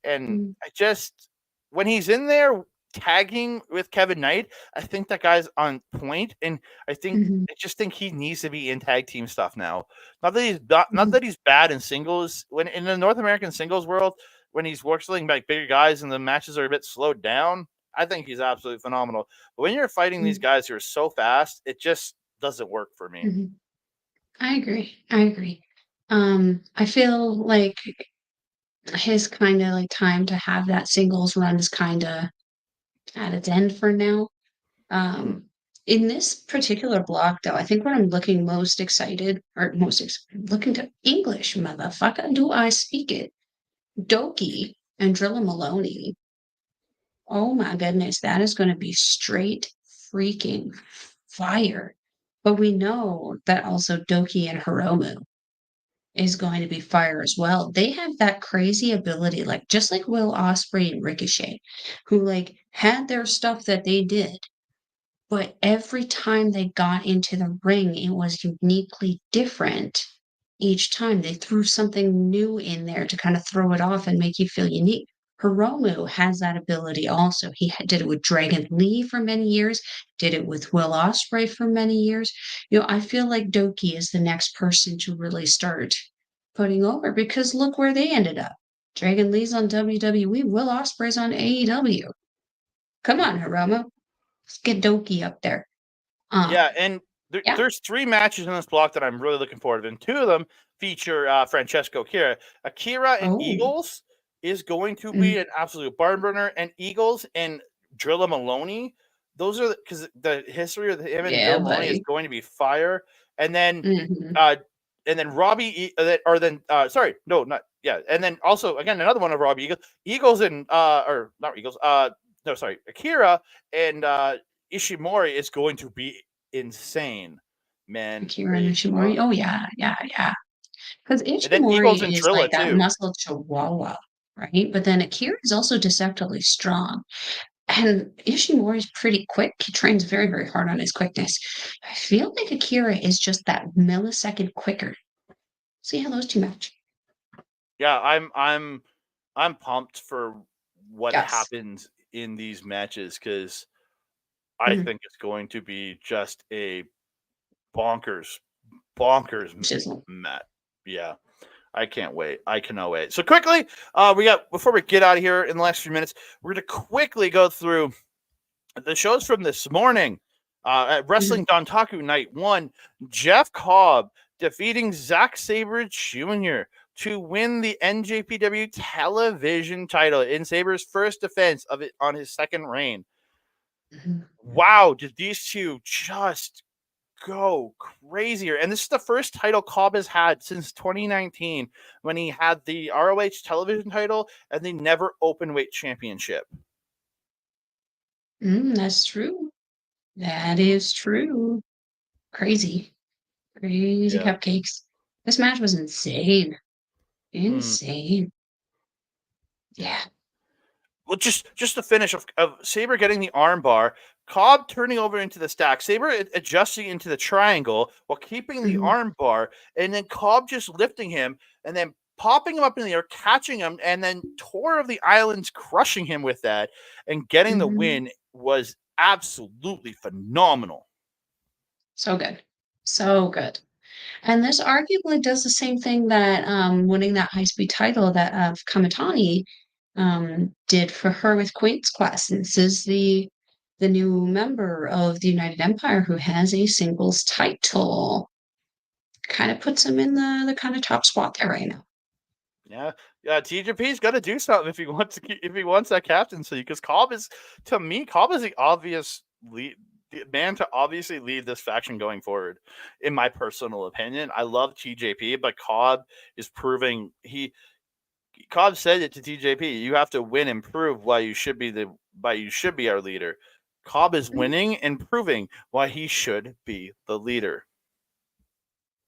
And mm, I just, when he's in there tagging with Kevin Knight, I think that guy's on point, and mhm, I just think he needs to be in tag team stuff now. Not mhm, that he's bad in singles. When in the North American singles world, when he's wrestling like bigger guys and the matches are a bit slowed down, I think he's absolutely phenomenal. But when you're fighting these mm, guys who are so fast, it just doesn't work for me. mhm. I agree. I agree. I feel like his kind of like time to have that singles run is kind of at its end for now. Hmm. Um, in this particular block, though, I think what I'm looking most excited or looking to English, motherfucker, do I speak it? Doki and Drilla Maloney. Oh my goodness, that is going to be straight freaking fire. But we know that also Doki and Hiromu is going to be fire as well. They have that crazy ability, like just like Will Ospreay and Ricochet, who like had their stuff that they did, but every time they got into the ring, it was uniquely different. Each time they threw something new in there to kind of throw it off and make you feel unique. Hiromu has that ability also. Did it with Dragon Lee for many years, did it with Will Ospreay for many years. I feel like Doki is the next person to really start putting over because look where they ended up. Dragon Lee's on WWE, Will Ospreay's on AEW. Come on, Hiromu. Let's get Doki up there. Yeah, Um, and yeah. there's 3 matches in this block that I'm really looking forward to, and 2 of them feature, Francesco Akira. Akira and Oh. Eagles is going to Mm, be an absolute barn burner, and Eagles and Drilla Maloney, those are because the history of him and yeah, Drilla Maloney is buddy. going to be fire, and then, Mhm. uh, Robbie E or then, sorry, no, not yeah, and then also, again, another one of Robbie Eagles and, or not Eagles, no, sorry, Akira and, Ishimori is going to be insane, man. Akira Nishimori. Oh, yeah, yeah, yeah. Because And then Eagles Ishimori and is like Drilla that too. muscle chihuahua, right? But then Akira is also deceptively strong. And Ishimori is pretty quick. He trains very, very hard on his quickness. I feel like Akira is just that millisecond quicker. See how those two match. Yeah, I'm pumped for what Yes. happens in these matches because I Mhm. think it's going to be just a bonkers, bonkers Shizzle. match. Yeah, I can't wait. I cannot wait. So quickly, we got before we get out of here in the last few minutes, we're gonna quickly go through the shows from this morning. At Mhm. Wrestling Dontaku Night 1, Jeff Cobb defeating Zack Sabre Jr. to win the NJPW television title in Sabre's first defense of it on his second reign. Mhm. Wow, did these two just go crazier? And this is the first title Cobb has had since 2019 when he had the ROH television title and the never open weight championship. That's true. That is true. Crazy. Crazy Yeah. cupcakes. This match was insane. Mm. Insane. Yeah. Well, just the finish of Sabre getting the armbar, Cobb turning over into the stack, Sabre adjusting into the triangle while keeping the Mhm, armbar, and then Cobb just lifting him and then popping him up in the air, catching him, and then Tour of the Islands crushing him with that and getting the mhm. win was absolutely phenomenal. So good. So good. And this arguably does the same thing that winning that high speed title that Kamitani did for her with Queen's Quest. This is the new member of the United Empire who has a singles title. Kind of puts him in the kind of top spot there right now. Yeah, yeah. TJP's got to do something if he wants to if he wants that captaincy. Because Cobb is, to me, Cobb is the obvious lead the man to obviously lead this faction going forward. In my personal opinion, I love TJP, but Cobb is proving Cobb said it to TJP. You have to win and prove why you should be our leader. Cobb is winning and proving why he should be the leader.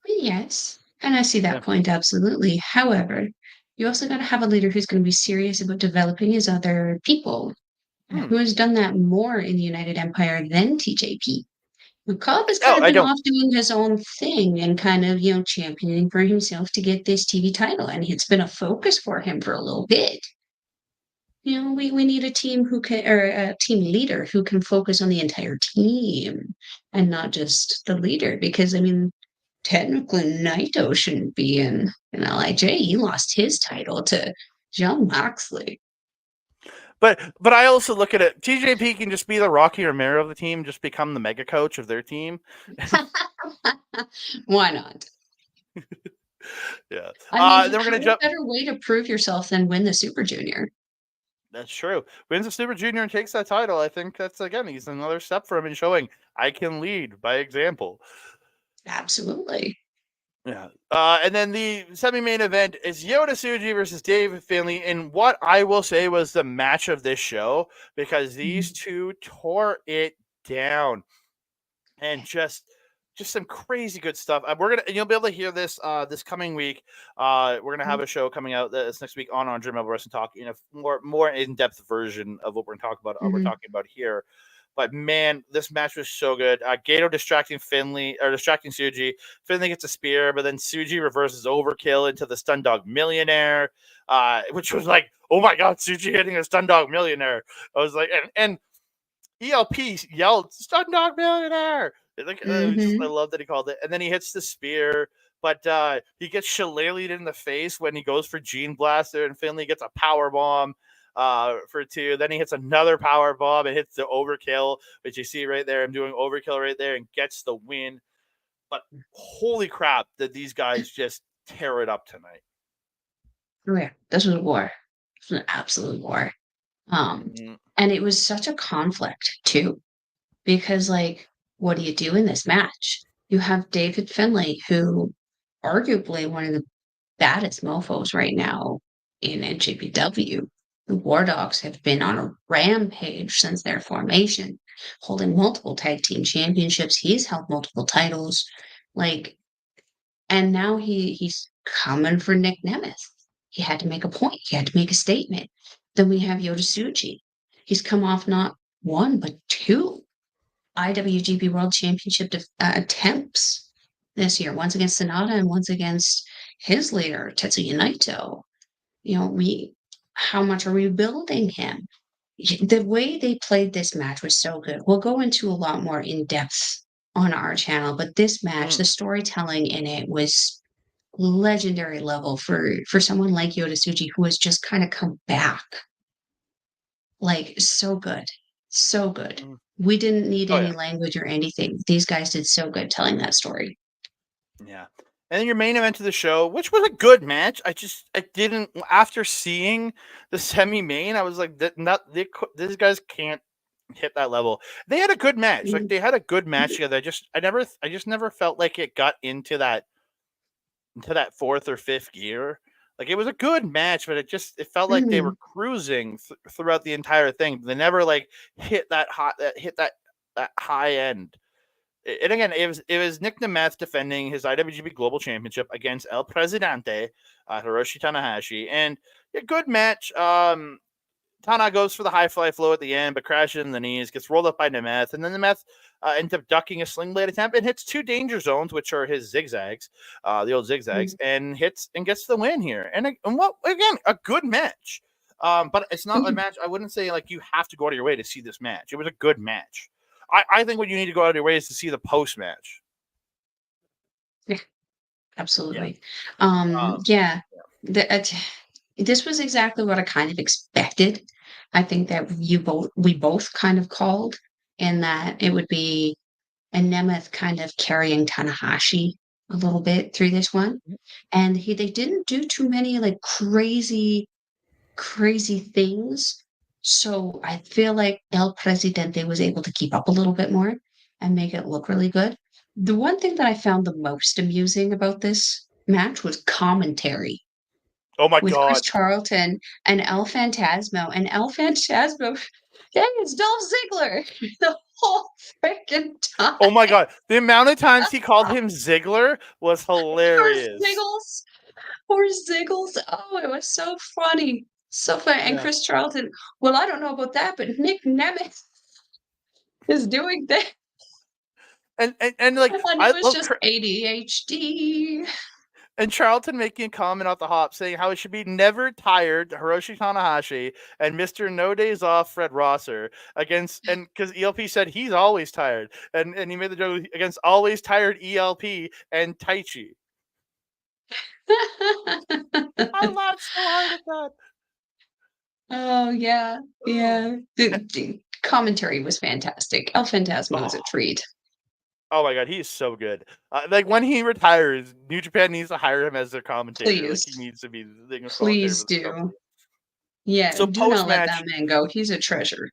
Yes, and I see Yeah. that point absolutely. However, you also got to have a leader who's going to be serious about developing his other people, who has done that more in the United Empire than TJP. Cobb has kind Oh, of I been don't. off doing his own thing and kind of, championing for himself to get this TV title, and it's been a focus for him for a little bit. We need a team who can, or a team leader who can focus on the entire team and not just the leader. Because I mean, technically, Naito shouldn't be in Lij. He lost his title to John Moxley. But I also look at it. TJP can just be the Rocky Romero of the team, just become the mega coach of their team. Why not? Yeah. I mean, Then we're gonna what jump. better way to prove yourself than win the Super Junior? That's true. Wins the Super Junior and takes that title. I think that's he's another step for him in showing I can lead by example. Absolutely. Yeah. And then the semi-main event is Yota Tsuji versus Dave Finlay in what I will say was the match of this show, because these two tore it down and just some crazy good stuff. You'll be able to hear this this coming week. We're gonna have a show coming out this next week on Andre Melball Wrestling Talk in a more in-depth version of what we're gonna talk about. We're talking about here. But man, this match was so good. Gato distracting Tsuji. Finlay gets a spear, but then Tsuji reverses overkill into the Stun Dog Millionaire, which was like, oh my god, Tsuji hitting a Stun Dog Millionaire. I was like, and ELP yelled Stun Dog Millionaire. I love that he called it. And then he hits the spear, but he gets shillelied in the face when he goes for Gene Blaster, and Finlay gets a power bomb for 2. Then he hits another power bomb and hits the overkill, which you see right there. I'm doing overkill right there and gets the win. But holy crap, did these guys just tear it up tonight? Oh yeah, this was a war. It was an absolute war. And it was such a conflict too, because like, what do you do in this match? You have David Finlay, who arguably one of the baddest mofos right now in NJPW. The War Dogs have been on a rampage since their formation, holding multiple tag team championships. He's held multiple titles. Like, and now he's coming for Nick Nemeth. He had to make a point. He had to make a statement. Then we have Yota Tsuji. He's come off not one but 2 IWGP World Championship attempts this year. Once against Sonata and once against his leader Tetsuya Naito. How much are we building him? The way they played this match was so good. We'll go into a lot more in depth on our channel, but this match, the storytelling in it was legendary level for someone like Yota Tsuji, who has just kind of come back. Like, so good. So good. We didn't need any language or anything. These guys did so good telling that story. Yeah. And then your main event of the show, which was a good match. I didn't, after seeing the semi-main, I was like, these guys can't hit that level. They had a good match. Like, they had a good match together. I just never felt like it got into that 4th or 5th gear. Like, it was a good match, but it felt like they were cruising throughout the entire thing. They never like hit that high end. And again, it was Nick Nemeth defending his IWGP Global Championship against El Presidente, Hiroshi Tanahashi, and a good match. Tana goes for the high fly flow at the end, but crashes in the knees, gets rolled up by Nemeth, and then Nemeth ends up ducking a sling blade attempt and hits 2 danger zones, which are his zigzags, the old zigzags, and hits and gets the win here. And what again, a good match. But it's not a match. I wouldn't say like you have to go out of your way to see this match. It was a good match. I think what you need to go out of your way is to see the post match. Yeah, Absolutely. Um, Yeah. This was exactly what I kind of expected. I think that we both kind of called, and that it would be a Nemeth kind of carrying Tanahashi a little bit through this one. And they didn't do too many like crazy things. So I feel like El Presidente was able to keep up a little bit more and make it look really good. The one thing that I found the most amusing about this match was commentary oh my with Chris God. Charlton and El Phantasmo. And El Phantasmo, yeah, it's Dolph Ziggler the whole freaking time. Oh my God. The amount of times he called him Ziggler was hilarious. Or Ziggles. Oh, it was so funny. So funny. And Yeah. Chris Charlton, well, I don't know about that, but Nick Nemeth is doing that. And like, And it I was love just ADHD. and Charlton making a comment off the hop saying how it should be never tired Hiroshi Tanahashi and Mr. No Days Off Fred Rosser against, and because ELP said he's always tired, and he made the joke against always tired ELP and Taichi. I laughed so hard at that. Oh, yeah. Yeah. The commentary was fantastic. El Phantasmo was a Oh, treat. oh my God, he's so good. Like when he retires, New Japan needs to hire him as their commentator. Like he Please. needs to be the commentator Please for this do. company. Yeah. So Do post not let match, that man go. He's a treasure.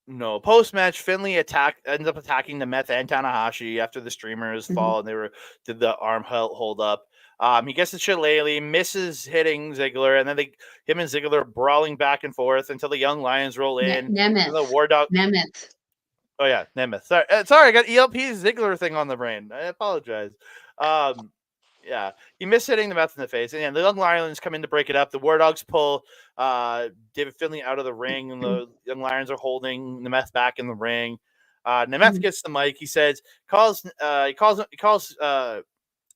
no, post match, Finley ends up attacking the Meth and Tanahashi after the streamers Mhm. fall and they did the arm hold up. He gets the shillelagh, misses hitting Ziggler, and then him and Ziggler are brawling back and forth until the Young Lions roll in. And the Nemeth. War Dog. Nemeth. Oh yeah, Nemeth. Sorry, I got ELP Ziggler thing on the brain. I apologize. Yeah, he missed hitting the Meth in the face, and the Young Lions come in to break it up. The War Dogs pull David Finley out of the ring, and the Young Lions are holding the Meth back in the ring. Nemeth gets the mic. He calls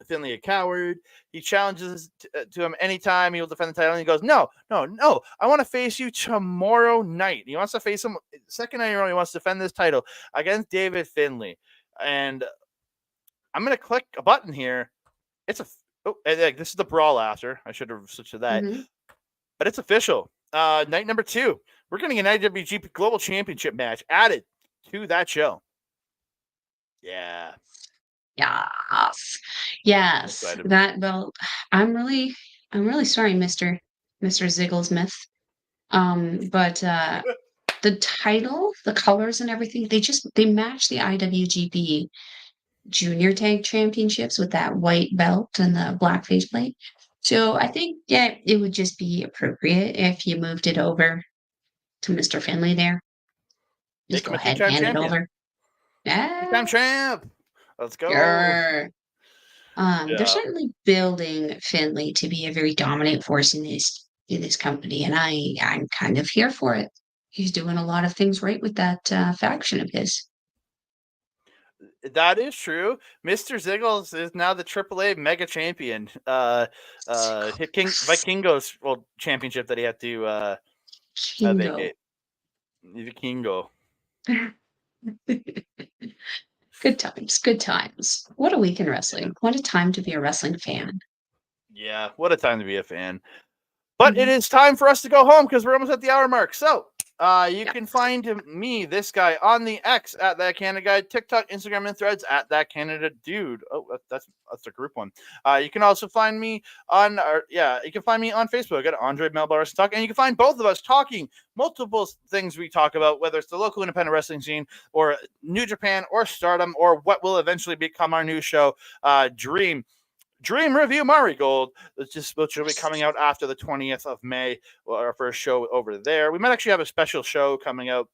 Finley a coward. He challenges to him anytime he will defend the title. And he goes, no. I want to face you tomorrow night. He wants to face him second night in a row. He wants to defend this title against David Finley. And I'm going to click a button here. This is the brawl after. I should have switched to that. Mm-hmm. But it's official. Night number 2. We're getting an IWGP Global Championship match added to that show. Yeah. Yes. I'm really sorry, Mr. Zigglesmith. But the title, the colors and everything, they match the IWGP Junior Tag Championships with that white belt and the black faceplate. So I think, yeah, it would just be appropriate if you moved it over to Mr. Finley there. Just Make him go a ahead and two-time hand it champion. over. Two-time champ. Let's go. Sure. They're Yeah. certainly building Finley to be a very dominant force in this company, and I'm kind of here for it. He's doing a lot of things right with that faction of his. That is true. Mr. Ziggles is now the AAA Mega Champion. Vikingo's championship that he had to Kingo. vacate. Vikingo. Good times, good times. What a week in wrestling. What a time to be a wrestling fan. Yeah, what a time to be a fan. But it is time for us to go home because we're almost at the hour mark. So you can find me, this guy, on the X at That Canada Guy, TikTok, Instagram, and Threads at That Canada Dude. Oh, that's a group one. You can also find me on Facebook at Andre Melball Wrestling Talk, and you can find both of us talking multiple things we talk about, whether it's the local independent wrestling scene or New Japan or Stardom or what will eventually become our new show, Dream Review Mari Gold, which will be coming out after the 20th of May, our first show over there. We might actually have a special show coming out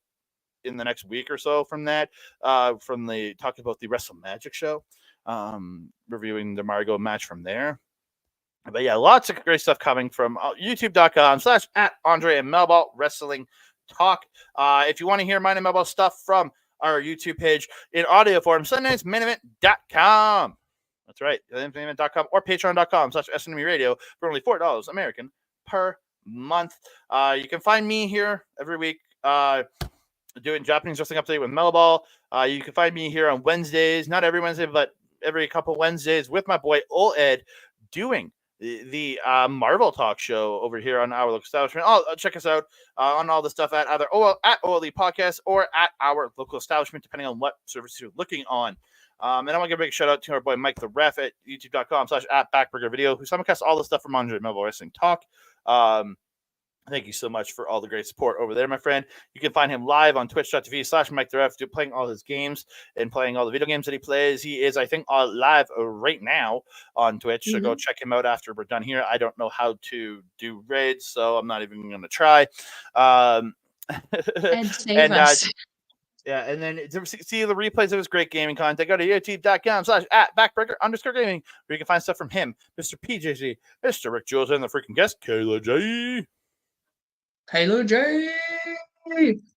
in the next week or so from that, talking about the Wrestle Magic show, reviewing the Mari Gold match from there. But yeah, lots of great stuff coming from youtube.com/@Andre and Melball Wrestling Talk. If you want to hear mine and Melball stuff from our YouTube page in audio form, SundayNightsMainEvent.com. That's right, mainevent.com or patreon.com/SNME Radio for only $4 American per month. You can find me here every week doing Japanese wrestling update with Melball. You can find me here on Wednesdays, not every Wednesday, but every couple Wednesdays with my boy Ol Ed doing the Marvel talk show over here on Our Local Establishment. Check us out on all the stuff at either at OLE Podcast or at Our Local Establishment, depending on what service you're looking on. And I want to give a big shout out to our boy Mike the Ref at youtube.com/@backburgervideo, who simulcasts all the stuff from Andre Melball Wrestling Talk. Thank you so much for all the great support over there, my friend. You can find him live on twitch.tv/Mike the Ref, playing all his games and playing all the video games that he plays. He is, I think, live right now on Twitch. So go check him out after we're done here. I don't know how to do raids, so I'm not even going to try. And save us. Yeah, and then to see the replays of his great gaming content, go to youtube.com/@backburger_gaming, where you can find stuff from him, Mr. PJC, Mr. Rick Jules, and the freaking guest, Kayla J. Kayla J.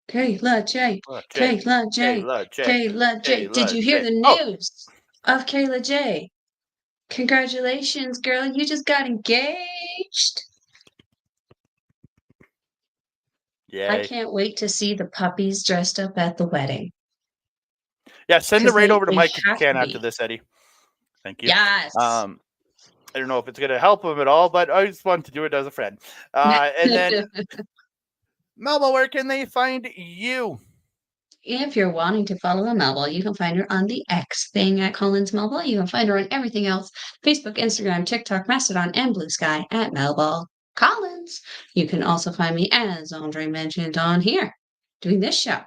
Kayla J. Kayla J. Kayla J. Did you hear the news of Kayla J? Congratulations, girl. You just got engaged. Yeah. I can't wait to see the puppies dressed up at the wedding. Yeah, send it right over to Mike if you can after this, Eddie. Thank you. Yes. I don't know if it's going to help him at all, but I just wanted to do it as a friend. And then, Melba, where can they find you? If you're wanting to follow Melball, you can find her on the X thing at Collins Melball. You can find her on everything else: Facebook, Instagram, TikTok, Mastodon, and Blue Sky at Melball Collins. You can also find me, as Andre mentioned, on here doing this show,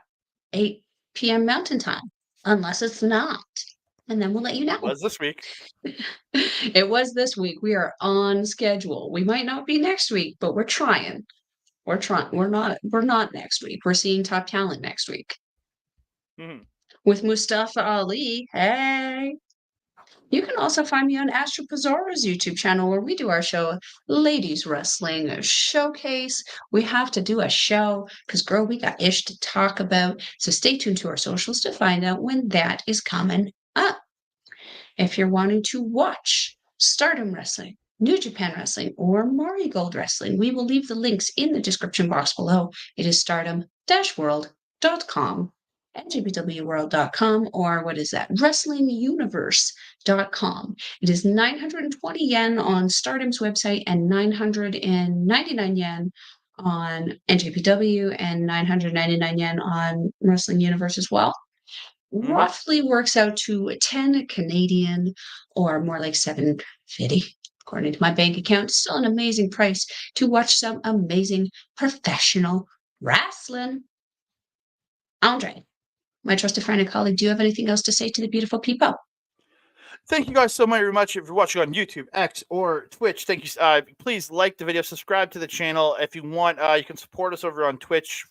8 p.m. Mountain Time, unless it's not. And then we'll let you know. It was this week. It was this week. We are on schedule. We might not be next week, but we're trying. We're trying. We're not next week. We're seeing top talent next week. With Mustafa Ali. Hey. You can also find me on Astro Pizarro's YouTube channel, where we do our show, Ladies Wrestling Showcase. We have to do a show because, girl, we got ish to talk about. So stay tuned to our socials to find out when that is coming up. If you're wanting to watch Stardom Wrestling, New Japan Wrestling, or Marigold Wrestling, we will leave the links in the description box below. It is stardom-world.com, NJPWworld.com, or what is that? WrestlingUniverse.com. It is 920 yen on Stardom's website and 999 yen on NJPW and 999 yen on Wrestling Universe as well. Roughly works out to 10 Canadian, or more like 750. According to my bank account, still an amazing price to watch some amazing professional wrestling. Andre, my trusted friend and colleague, do you have anything else to say to the beautiful people? Thank you guys so very much. If you're watching on YouTube, X, or Twitch, thank you. Please like the video, subscribe to the channel. If you want, you can support us over on Twitch.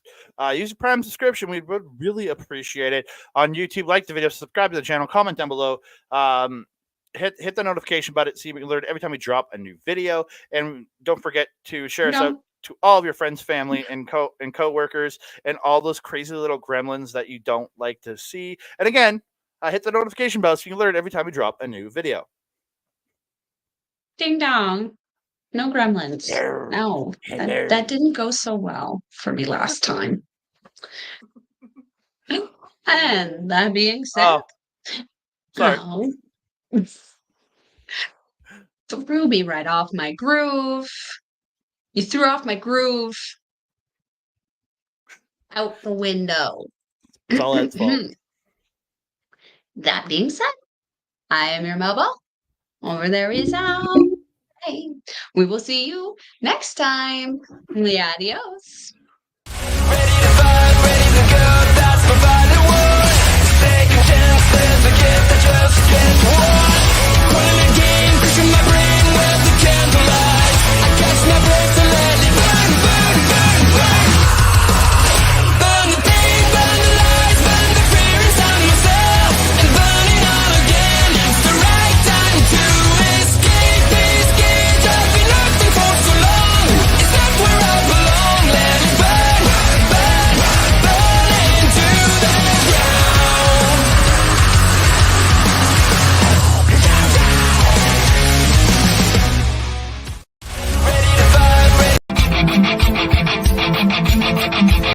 Use a Prime subscription. We would really appreciate it. On YouTube, like the video, subscribe to the channel, comment down below. Hit the notification button so you can alert every time we drop a new video. And don't forget to share us out to all of your friends, family, and co-workers, and all those crazy little gremlins that you don't like to see. And again, hit the notification bell so you can alert every time we drop a new video. Ding dong. No gremlins. No, that didn't go so well for me last time. And that being said, sorry. Threw me right off my groove. You threw off my groove out the window. It's all its fault. That being said, I am your Melball. Over there is Al. Hey, we will see you next time. Adios. Ready to fight, ready to go, that's my fighting word. Take a chance, there's a gift that just gets one.